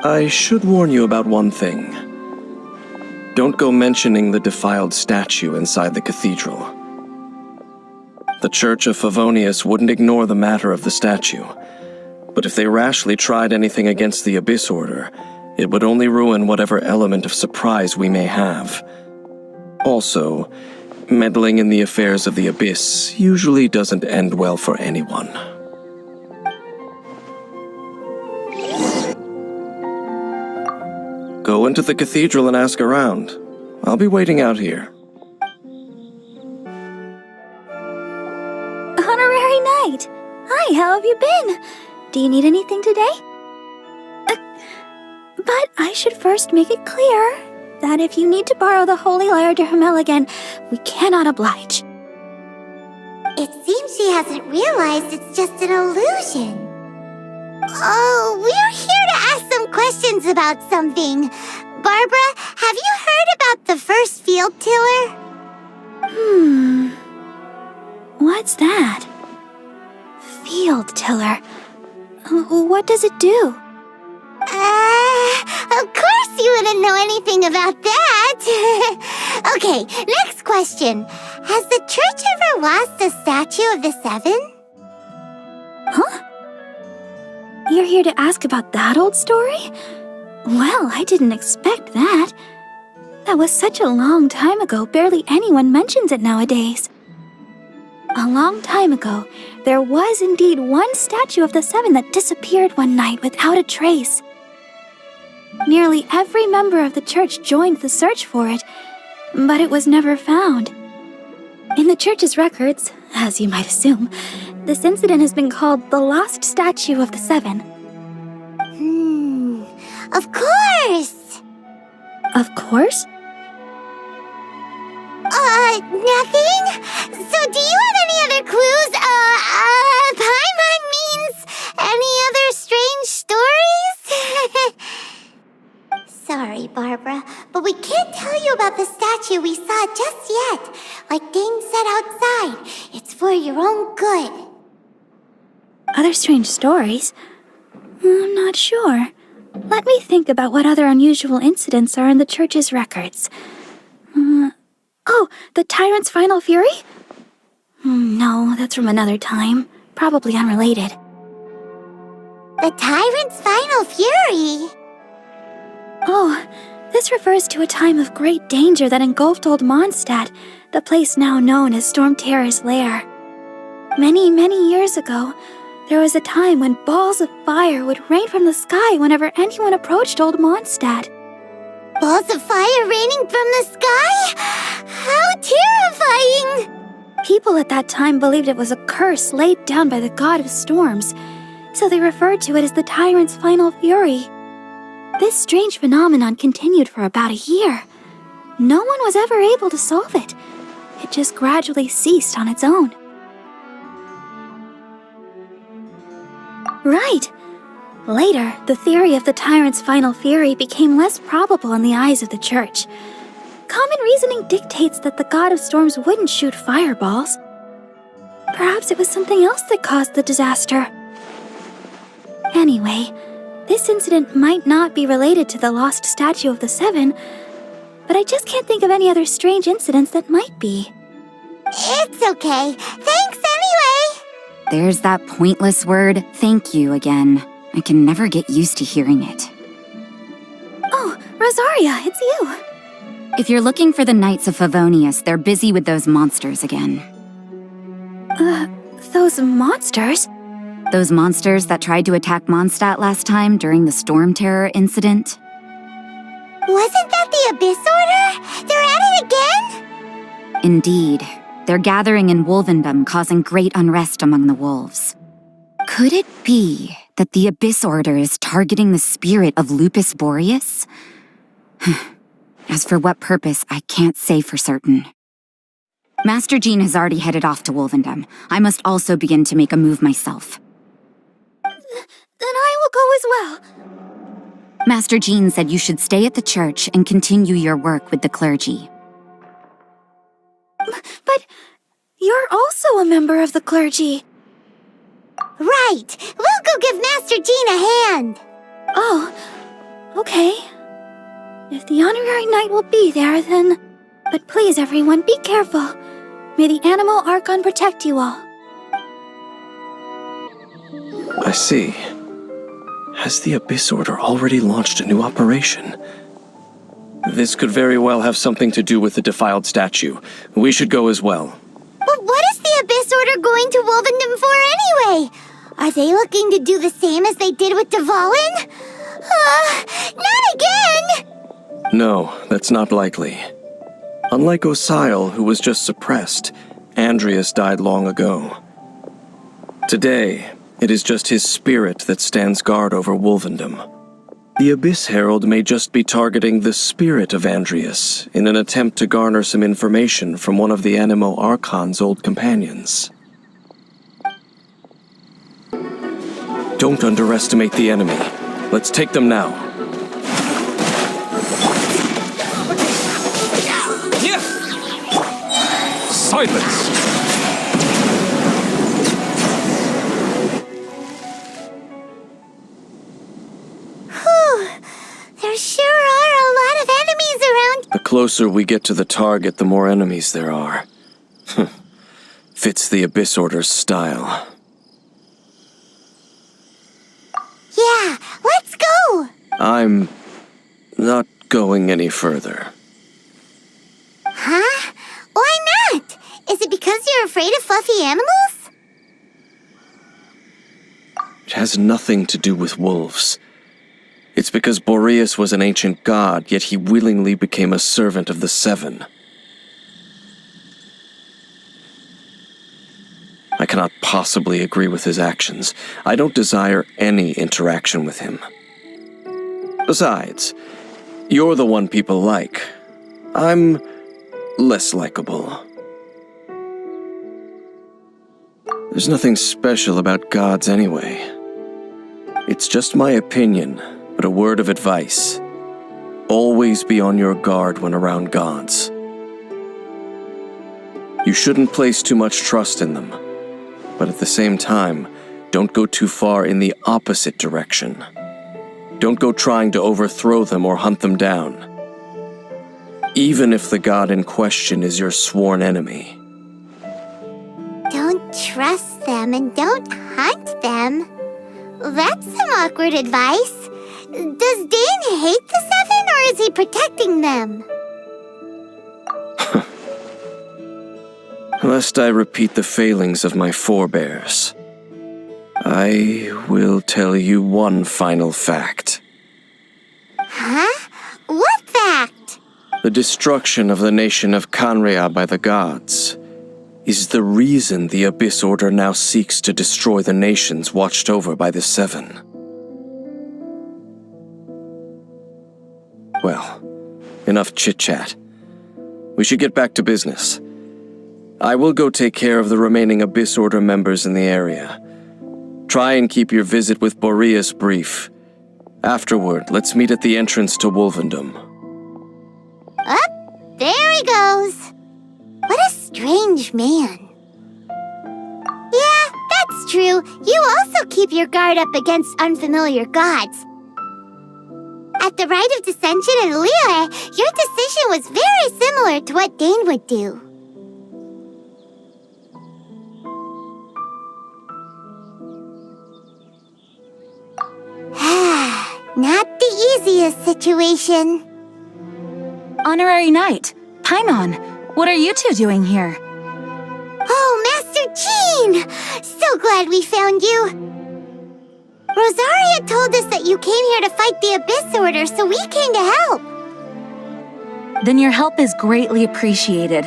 I should warn you about one thing. Don't go mentioning the defiled statue inside the cathedral. The Church of Favonius wouldn't ignore the matter of the statue, but if they rashly tried anything against the Abyss Order, it would only ruin whatever element of surprise we may have. Also, meddling in the affairs of the Abyss usually doesn't end well for anyone. Go into the cathedral and ask around. I'll be waiting out here. Honorary Knight! Hi, how have you been? Do you need anything today? But I should first make it clear that if you need to borrow the Holy Lyre to Hermel again, we cannot oblige. It seems she hasn't realized it's just an illusion. Oh, we're here to ask some questions about something. Barbara, have you heard about the first field tiller? What's that? Field tiller. What does it do? Of course you wouldn't know anything about that. Okay, next question. Has the church ever lost a statue of the Seven? Huh? You're here to ask about that old story? Well, I didn't expect that. That was such a long time ago, barely anyone mentions it nowadays. A long time ago, there was indeed one statue of the Seven that disappeared one night without a trace. Nearly every member of the church joined the search for it, but it was never found. In the church's records, as you might assume, this incident has been called the Lost Statue of the Seven. Of course! Of course? Nothing? So do you have any other clues? Paimon means any other strange stories? Sorry, Barbara, but we can't tell you about the statue we saw just yet. Like Dane said outside, it's for your own good. Other strange stories? I'm not sure. Let me think about what other unusual incidents are in the church's records. Oh, the Tyrant's Final Fury? No, that's from another time. Probably unrelated. The Tyrant's Final Fury? Oh, this refers to a time of great danger that engulfed Old Mondstadt, the place now known as Storm Terror's lair. Many, many years ago, there was a time when balls of fire would rain from the sky whenever anyone approached Old Mondstadt. Balls of fire raining from the sky? How terrifying! People at that time believed it was a curse laid down by the god of storms, so they referred to it as the Tyrant's Final Fury. This strange phenomenon continued for about a year. No one was ever able to solve it. It just gradually ceased on its own. Right. Later, the theory of the Tyrant's Final Fury became less probable in the eyes of the church. Common reasoning dictates that the god of storms wouldn't shoot fireballs. Perhaps it was something else that caused the disaster. Anyway, this incident might not be related to the lost statue of the Seven, but I just can't think of any other strange incidents that might be. It's okay. Thanks anyway! There's that pointless word, thank you, again. I can never get used to hearing it. Oh, Rosaria, it's you! If you're looking for the Knights of Favonius, they're busy with those monsters again. Those monsters? Those monsters that tried to attack Mondstadt last time during the Storm Terror incident? Wasn't that the Abyss Order? They're at it again? Indeed. They're gathering in Wolvendom, causing great unrest among the wolves. Could it be that the Abyss Order is targeting the spirit of Lupus Boreas? As for what purpose, I can't say for certain. Master Jean has already headed off to Wolvendom. I must also begin to make a move myself. Then I will go as well. Master Jean said you should stay at the church and continue your work with the clergy. But you're also a member of the clergy. Right! We'll go give Master Jean a hand! Oh, okay. If the honorary knight will be there, then... But please, everyone, be careful. May the Animal Archon protect you all. I see. Has the Abyss Order already launched a new operation? This could very well have something to do with the defiled statue. We should go as well. But what is the Abyss Order going to Wolvendom for anyway? Are they looking to do the same as they did with Dvalin? Not again! No, that's not likely. Unlike Osile, who was just suppressed, Andrias died long ago. Today, it is just his spirit that stands guard over Wolvendom. The Abyss Herald may just be targeting the spirit of Andrias in an attempt to garner some information from one of the Animo Archon's old companions. Don't underestimate the enemy. Let's take them now. Silence! Whew. There sure are a lot of enemies around. The closer we get to the target, the more enemies there are. Fits the Abyss Order's style. Yeah, let's go! I'm not going any further. Huh? Why not? Is it because you're afraid of fluffy animals? It has nothing to do with wolves. It's because Boreas was an ancient god, yet he willingly became a servant of the Seven. I cannot possibly agree with his actions. I don't desire any interaction with him. Besides, you're the one people like. I'm less likable. There's nothing special about gods anyway. It's just my opinion, but a word of advice. Always be on your guard when around gods. You shouldn't place too much trust in them, but at the same time, don't go too far in the opposite direction. Don't go trying to overthrow them or hunt them down, even if the god in question is your sworn enemy. Don't trust them and don't hunt them. That's some awkward advice. Does Dane hate the Seven, or is he protecting them? Lest I repeat the failings of my forebears, I will tell you one final fact. Huh? What fact? The destruction of the nation of Khaenri'ah by the gods is the reason the Abyss Order now seeks to destroy the nations watched over by the Seven. Well, enough chit-chat. We should get back to business. I will go take care of the remaining Abyss Order members in the area. Try and keep your visit with Boreas brief. Afterward, let's meet at the entrance to Wolvendom. Up, there he goes. What a strange man. Yeah, that's true. You also keep your guard up against unfamiliar gods. At the Rite of Dissension in Liyue, your decision was very similar to what Dane would do. Not the easiest situation. Honorary Knight, Paimon, what are you two doing here? Oh, Master Jean! So glad we found you. Rosaria told us that you came here to fight the Abyss Order, so we came to help. Then your help is greatly appreciated.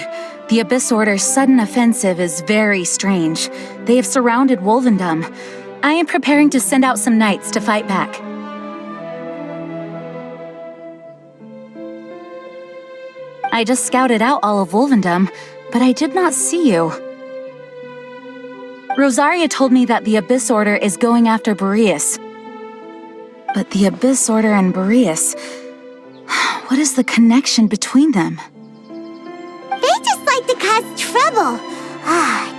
The Abyss Order's sudden offensive is very strange. They have surrounded Wolvendom. I am preparing to send out some knights to fight back. I just scouted out all of Wolvendom, but I did not see you. Rosaria told me that the Abyss Order is going after Boreas. But the Abyss Order and Boreas... what is the connection between them? They just like to cause trouble.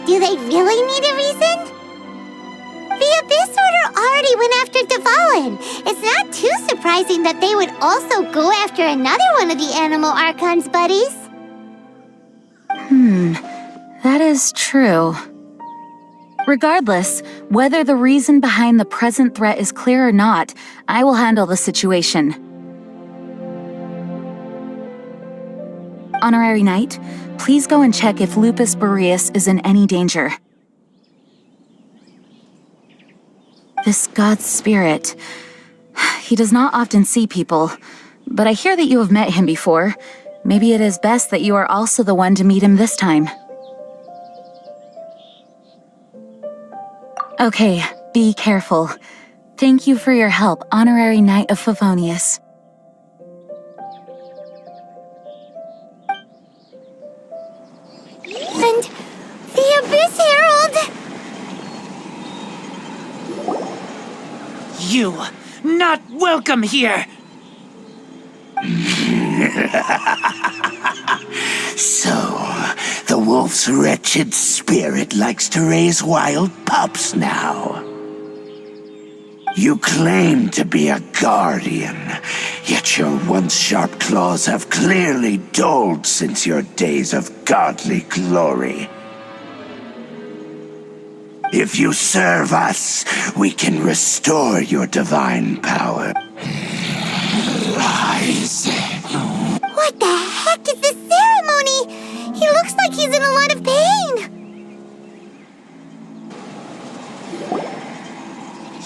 Do they really need a reason? The Abyss Order already went after Dvalin. It's not too surprising that they would also go after another one of the Animal Archon's buddies. That is true. Regardless, whether the reason behind the present threat is clear or not, I will handle the situation. Honorary Knight, please go and check if Lupus Boreas is in any danger. This god's spirit... he does not often see people, but I hear that you have met him before. Maybe it is best that you are also the one to meet him this time. Okay, be careful. Thank you for your help, Honorary Knight of Favonius. And the Abyss Herald! You, not welcome here! So, the wolf's wretched spirit likes to raise wild pups now. You claim to be a guardian, yet your once sharp claws have clearly dulled since your days of godly glory. If you serve us, we can restore your divine power. Rise. What the heck is this ceremony? He looks like he's in a lot of pain.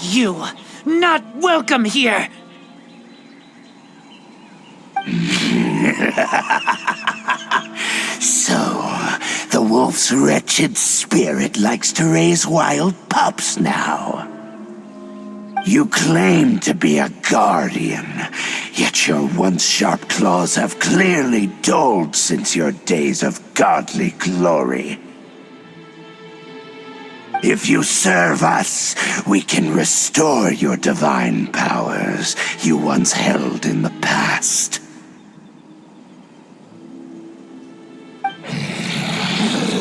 You, not welcome here! So, the wolf's wretched spirit likes to raise wild pups now. You claim to be a guardian, yet your once sharp claws have clearly dulled since your days of godly glory. If you serve us, we can restore your divine powers you once held in the past.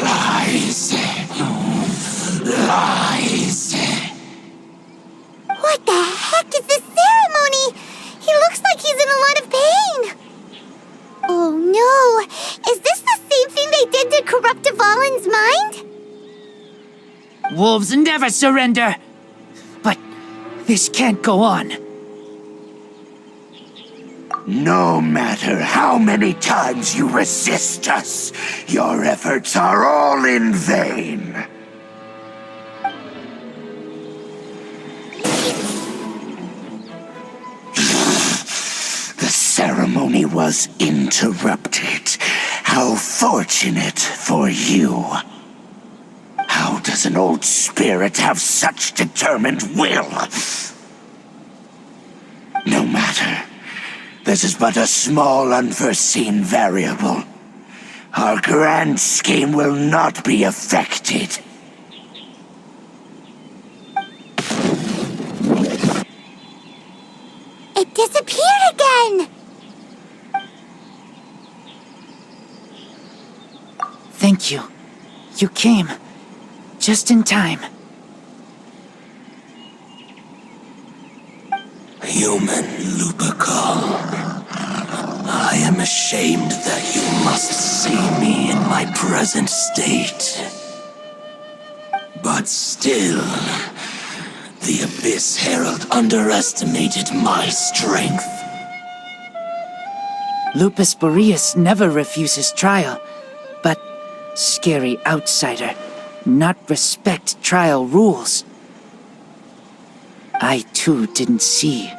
Lies. Lies. What the heck is this ceremony? He looks like he's in a lot of pain. Oh no! Is this the same thing they did to corrupt Dvalin's mind? Wolves never surrender! But this can't go on. No matter how many times you resist us, your efforts are all in vain. The ceremony was interrupted. How fortunate for you. How does an old spirit have such determined will? No matter. This is but a small unforeseen variable. Our grand scheme will not be affected. It disappeared again! Thank you. You came. Just in time. Human Lupercal. I am ashamed that you must see me in my present state. But still, the Abyss Herald underestimated my strength. Lupus Boreas never refuses trial, but scary outsider, not respect trial rules. I too didn't see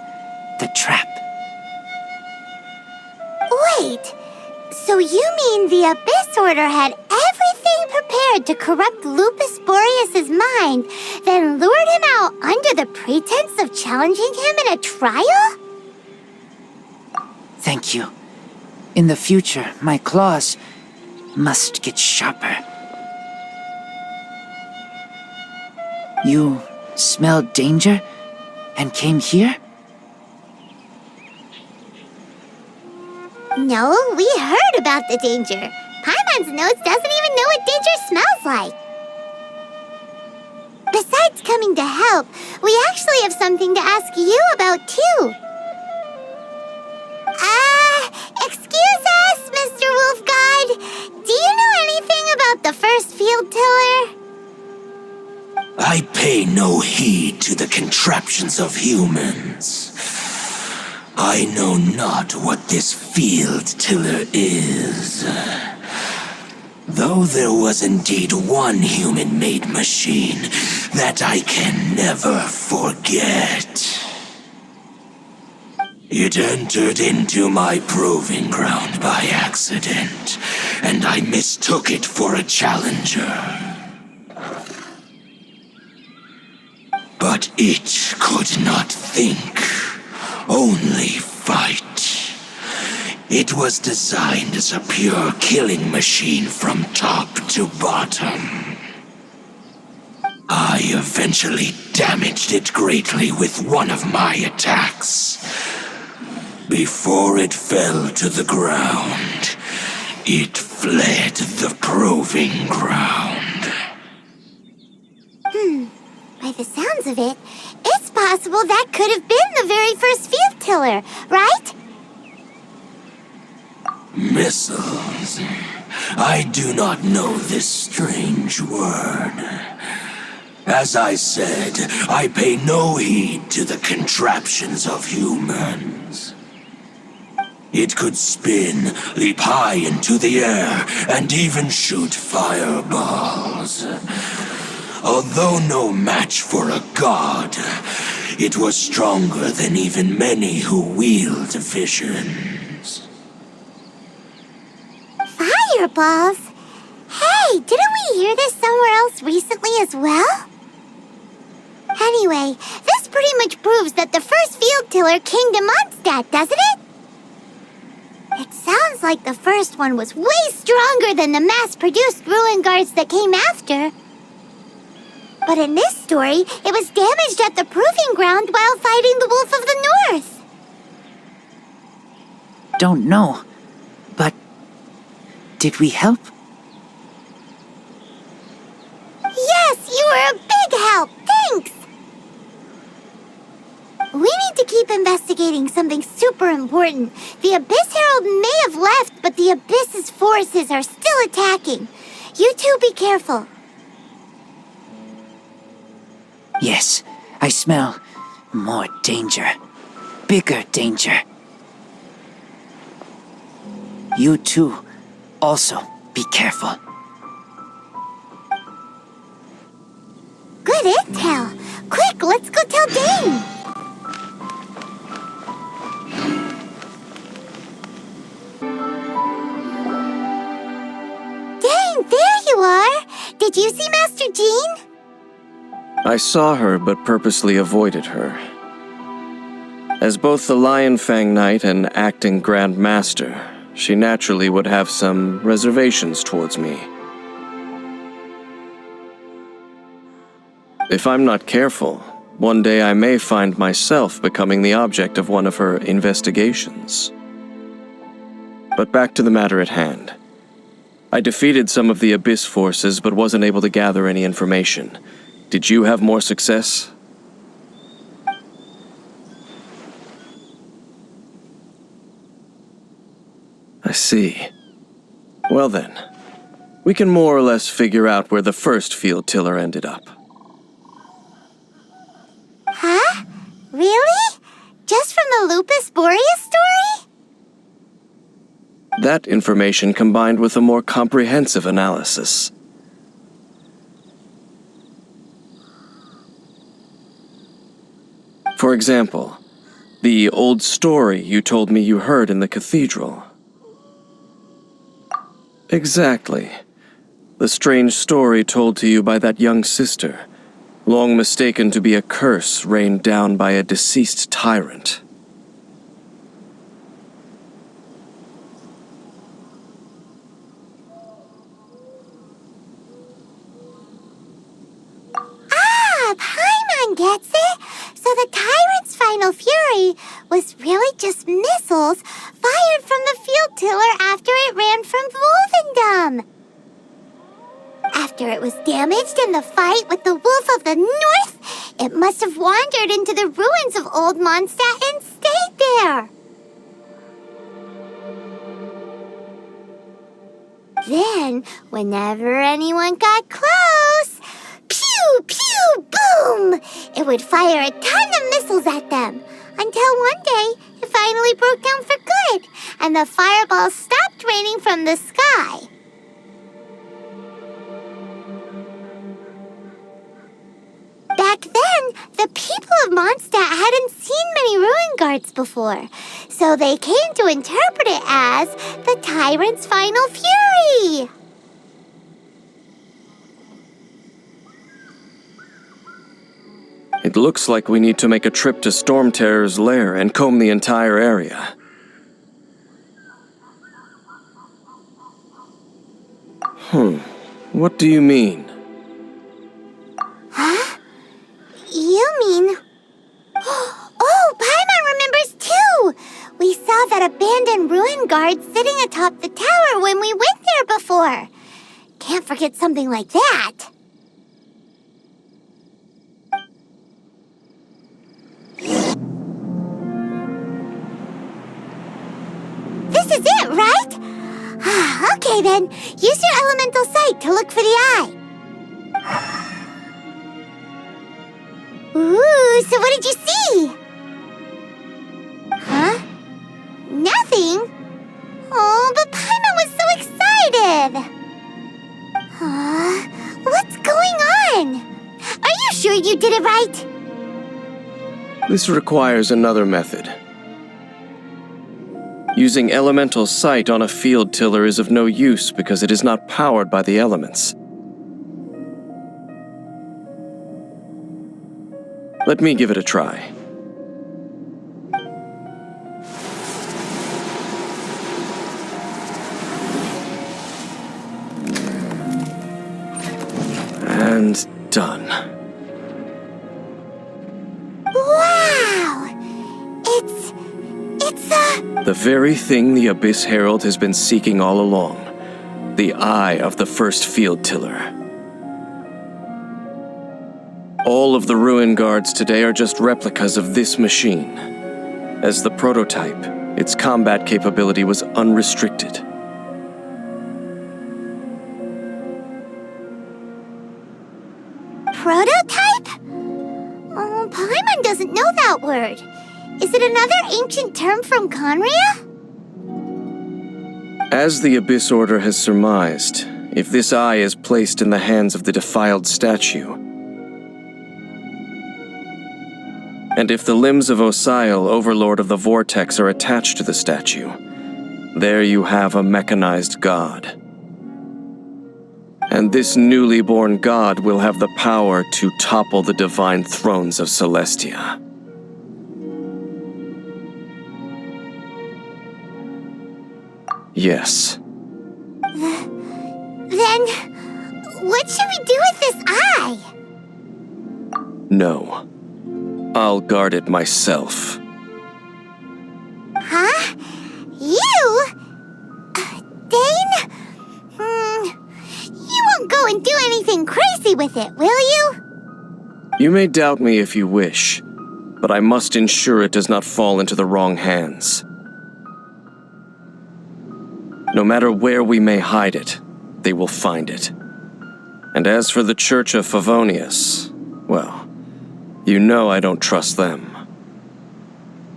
the trap. Wait, so you mean the Abyss Order had everything prepared to corrupt Lupus Boreas' mind, then lured him out under the pretense of challenging him in a trial? Thank you. In the future, my claws must get sharper. You smelled danger and came here? No, we heard about the danger. Paimon's nose doesn't even know what danger smells like. Besides coming to help, we actually have something to ask you about too. Excuse us, Mr. Wolf God. Do you know anything about the first field tiller? I pay no heed to the contraptions of humans. I know not what this field tiller is. Though there was indeed one human-made machine that I can never forget. It entered into my proving ground by accident, and I mistook it for a challenger. But it could not think, only fight. It was designed as a pure killing machine from top to bottom. I eventually damaged it greatly with one of my attacks. Before it fell to the ground, it fled the proving ground. By the sounds of it, it's possible that could have been the very first field tiller, right? Missiles. I do not know this strange word. As I said, I pay no heed to the contraptions of humans. It could spin, leap high into the air, and even shoot fireballs. Although no match for a god, it was stronger than even many who wield visions. Fireballs? Hey, didn't we hear this somewhere else recently as well? Anyway, this pretty much proves that the first field tiller came to Mondstadt, doesn't it? It sounds like the first one was way stronger than the mass-produced ruin guards that came after. But in this story, it was damaged at the proving ground while fighting the Wolf of the North. Don't know, but did we help? Yes, you were a big help. Thanks. We need to keep investigating something super important. The Abyss Herald may have left, but the Abyss's forces are still attacking. You two be careful. Yes, I smell more danger. Bigger danger. You too, also be careful. Good intel. Quick, let's go tell Dane. Dane, there you are. Did you see Master Jean? I saw her but purposely avoided her. As both the Lion Fang Knight and acting Grand Master, she naturally would have some reservations towards me. If I'm not careful, one day I may find myself becoming the object of one of her investigations. But back to the matter at hand. I defeated some of the Abyss forces but wasn't able to gather any information. Did you have more success? I see. Well then, we can more or less figure out where the first field tiller ended up. Huh? Really? Just from the Lupus Boreas story? That information combined with a more comprehensive analysis. For example, the old story you told me you heard in the cathedral. Exactly. The strange story told to you by that young sister, long mistaken to be a curse rained down by a deceased tyrant. Ah, Paimon gets it. So the tyrant's final fury was really just missiles fired from the field tiller after it ran from Wolvendom. After it was damaged in the fight with the Wolf of the North, it must have wandered into the ruins of Old Mondstadt and stayed there. Then, whenever anyone got close, pew, pew, boom! It would fire a ton of missiles at them, until one day it finally broke down for good, and the fireballs stopped raining from the sky. Back then, the people of Mondstadt hadn't seen many ruin guards before, so they came to interpret it as the tyrant's final fury. It looks like we need to make a trip to Stormterror's lair and comb the entire area. What do you mean? Huh? guard sitting atop the tower when we went there before. Can't forget something like that. This is it, right? Okay then, use your elemental sight to look for the eye. Ooh, so what did you see? Huh? Nothing? Oh, but Paimon was so excited! What's going on? Are you sure you did it right? This requires another method. Using elemental sight on a field tiller is of no use because it is not powered by the elements. Let me give it a try. And done. Wow! It's The very thing the Abyss Herald has been seeking all along. The eye of the first field tiller. All of the ruin guards today are just replicas of this machine. As the prototype, its combat capability was unrestricted. Prototype? Oh, Paimon doesn't know that word. Is it another ancient term from Conria? As the Abyss Order has surmised, if this eye is placed in the hands of the defiled statue, and if the limbs of Osial, Overlord of the Vortex, are attached to the statue, there you have a mechanized god. And this newly born god will have the power to topple the divine thrones of Celestia. Yes. Then, what should we do with this eye? No. I'll guard it myself. Huh? You? Dane? You won't go and do anything crazy with it, will you? You may doubt me if you wish, but I must ensure it does not fall into the wrong hands. No matter where we may hide it, they will find it. And as for the Church of Favonius, well, you know I don't trust them.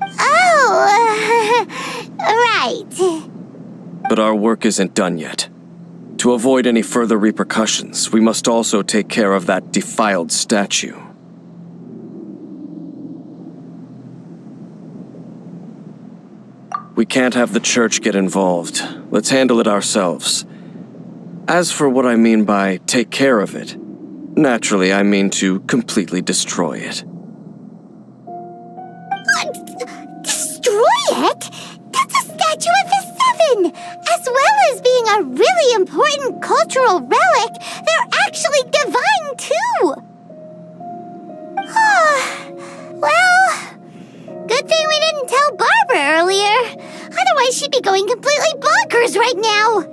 Oh, right. But our work isn't done yet. To avoid any further repercussions, we must also take care of that defiled statue. We can't have the church get involved. Let's handle it ourselves. As for what I mean by take care of it, naturally I mean to completely destroy it. Destroy it? That's a statue of the Seven! As well as being a really important cultural relic, they're actually divine too! Well, good thing we didn't tell Barbara earlier. Otherwise she'd be going completely bonkers right now!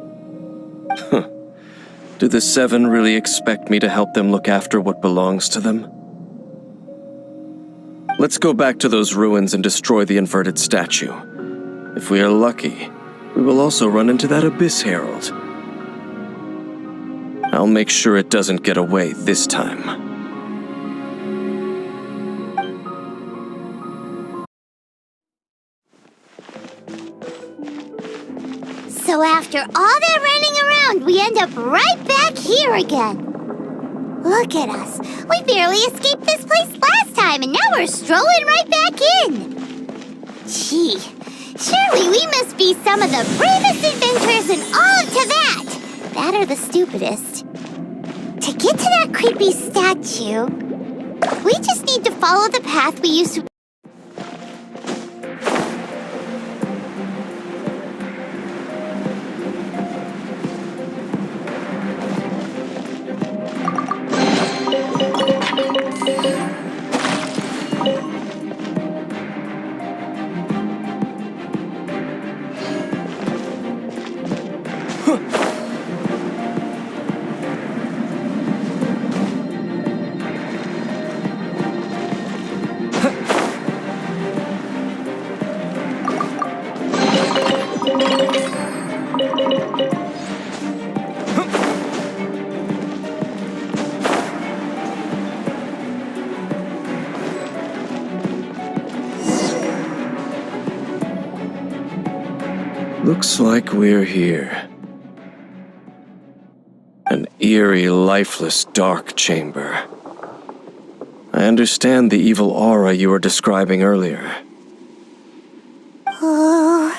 Do the Seven really expect me to help them look after what belongs to them? Let's go back to those ruins and destroy the inverted statue. If we are lucky, we will also run into that Abyss Herald. I'll make sure it doesn't get away this time. So after all that running around, we end up right back here again. Look at us. We barely escaped this place last time, and now we're strolling right back in. Gee, surely we must be some of the bravest adventurers in all of Teyvat. That or the stupidest. To get to that creepy statue, we just need to follow the path we used to... Looks like we're here. An eerie, lifeless, dark chamber. I understand the evil aura you were describing earlier. Oh,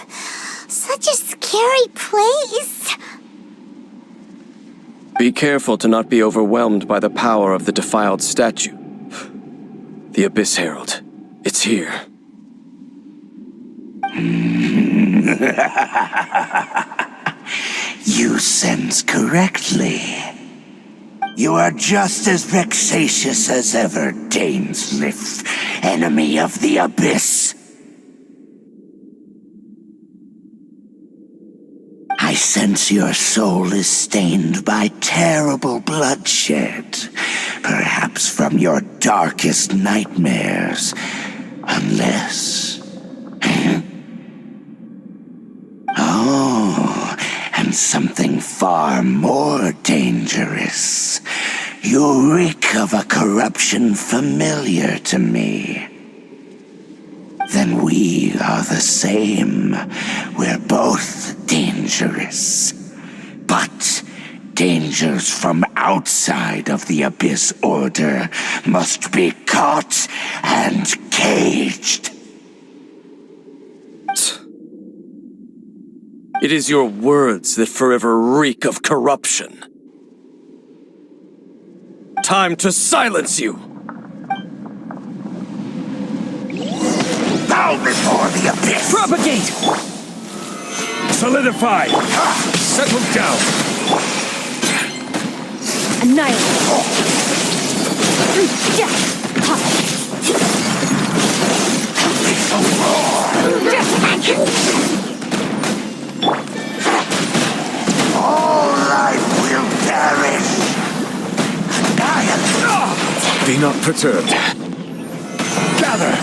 such a scary place. Be careful to not be overwhelmed by the power of the defiled statue. The Abyss Herald. It's here. You sense correctly. You are just as vexatious as ever, Dainsleif, enemy of the Abyss. I sense your soul is stained by terrible bloodshed, perhaps from your darkest nightmares, unless... Oh, and something far more dangerous. You reek of a corruption familiar to me. Then we are the same. We're both dangerous. But dangers from outside of the Abyss Order must be caught and caged. It is your words that forever reek of corruption. Time to silence you! Bow before the Abyss! Propagate! Solidify! Settle down! Annihilate! All life will perish! Annihilate! Be not perturbed. Gather!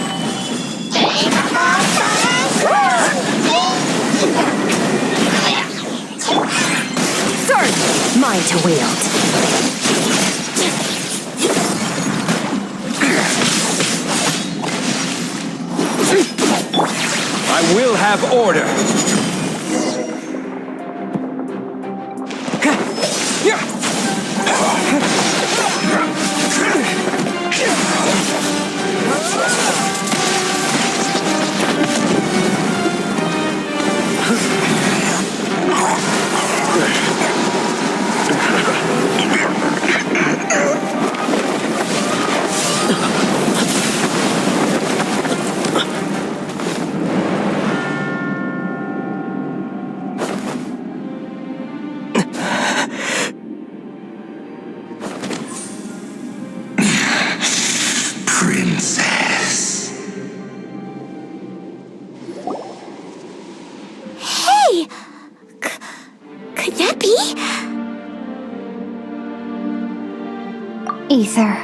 Sword! Mine to wield. I will have order! Princess. Hey! Could that be? Aether.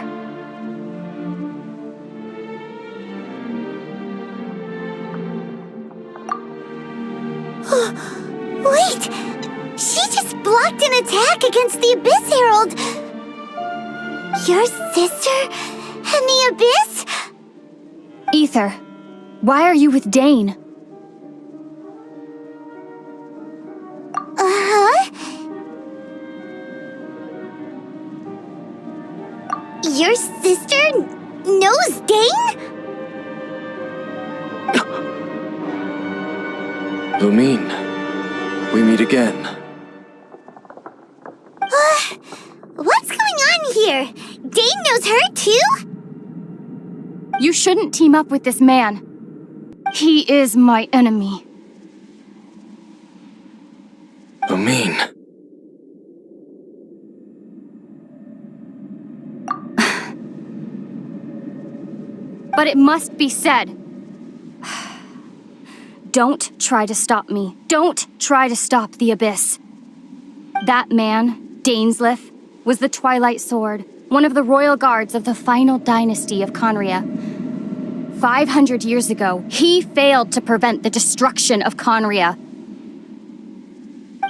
Wait! She just blocked an attack against the Abyss Herald! Your sister and the Abyss? Aether, why are you with Dane? Uh-huh. Your sister knows Dane? Lumine, we meet again. What's going on here? Dane knows her too? You shouldn't team up with this man. He is my enemy. Lumine. But it must be said. Don't try to stop me. Don't try to stop the Abyss. That man, Dainsleif, was the Twilight Sword, one of the royal guards of the final dynasty of Conria. 500 years ago, he failed to prevent the destruction of Conria.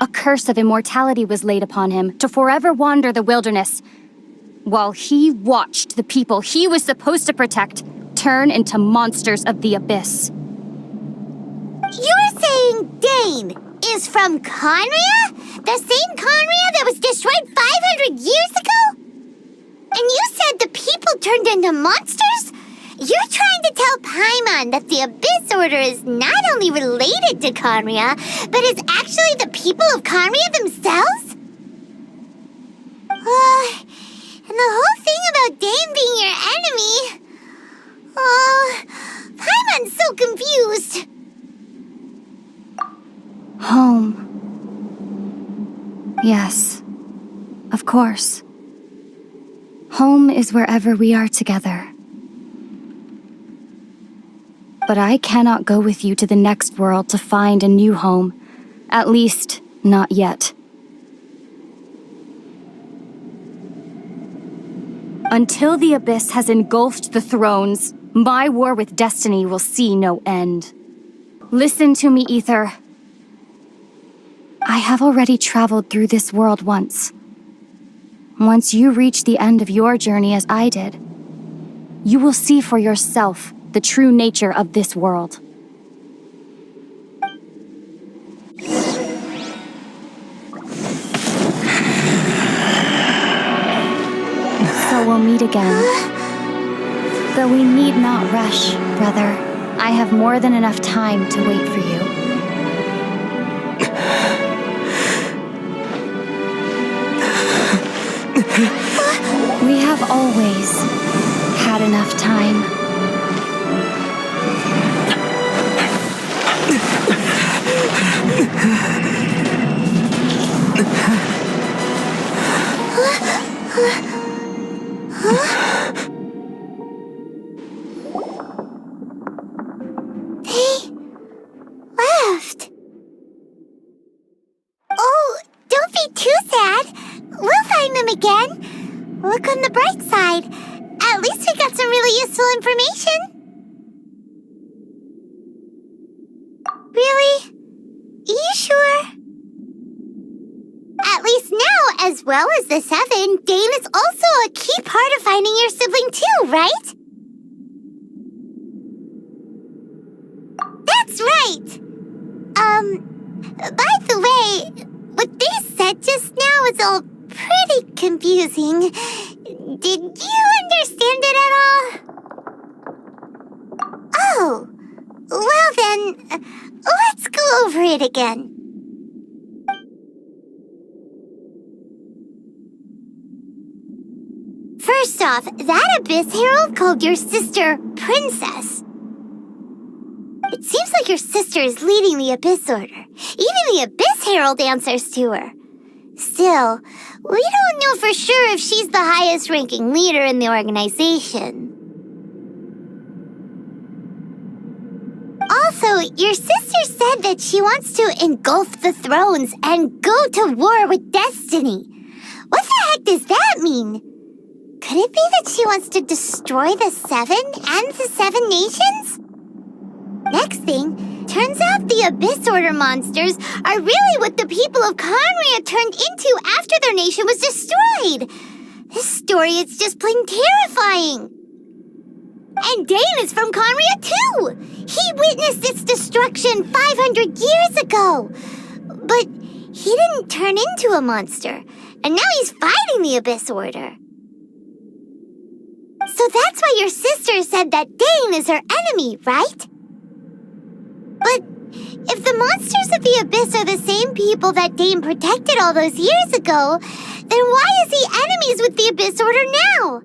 A curse of immortality was laid upon him to forever wander the wilderness, while he watched the people he was supposed to protect turn into monsters of the Abyss. You're saying Dane, is from Conria? The same Conria that was destroyed 500 years ago? And you said the people turned into monsters? You're trying to tell Paimon that the Abyss Order is not only related to Conria, but is actually the people of Conria themselves? And the whole thing about Dane being your enemy... Paimon's so confused. Home. Yes, of course. Home is wherever we are together. But I cannot go with you to the next world to find a new home. At least, not yet. Until the Abyss has engulfed the thrones, my war with destiny will see no end. Listen to me, Aether. I have already traveled through this world once. Once you reach the end of your journey as I did, you will see for yourself the true nature of this world. So we'll meet again. Though we need not rush, brother. I have more than enough time to wait for you. We have always had enough time. They left. Oh, don't be too sad. We'll find them again. Look on the bright side. At least we got some really useful information. Really? You sure? At least now, as well as the Seven, Dane is also a key part of finding your sibling too, right? That's right! By the way, what they said just now is all pretty confusing. Did you understand it at all? Oh, well then, let's go over it again. First off, that Abyss Herald called your sister Princess. It seems like your sister is leading the Abyss Order. Even the Abyss Herald answers to her. Still, we don't know for sure if she's the highest-ranking leader in the organization. Also, your sister said that she wants to engulf the thrones and go to war with Destiny. What the heck does that mean? Could it be that she wants to destroy the Seven and the Seven Nations? Next thing, turns out the Abyss Order monsters are really what the people of Conria turned into after their nation was destroyed. This story is just plain terrifying. And Dane is from Conria too. He witnessed its destruction 500 years ago. But he didn't turn into a monster, and now he's fighting the Abyss Order. So that's why your sister said that Dane is her enemy, right? But if the monsters of the Abyss are the same people that Dane protected all those years ago, then why is he enemies with the Abyss Order now?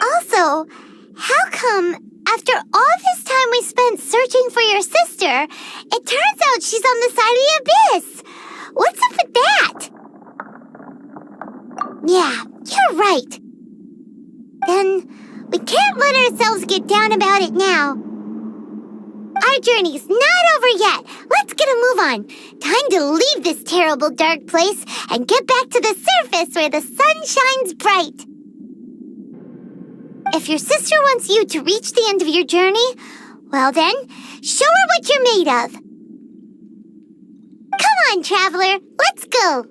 Also, how come, after all this time we spent searching for your sister, it turns out she's on the side of the Abyss? What's up with that? Yeah, you're right. Then we can't let ourselves get down about it now. Our journey's not over yet. Let's get a move on. Time to leave this terrible dark place and get back to the surface where the sun shines bright. If your sister wants you to reach the end of your journey, well then, show her what you're made of. Come on, traveler, let's go.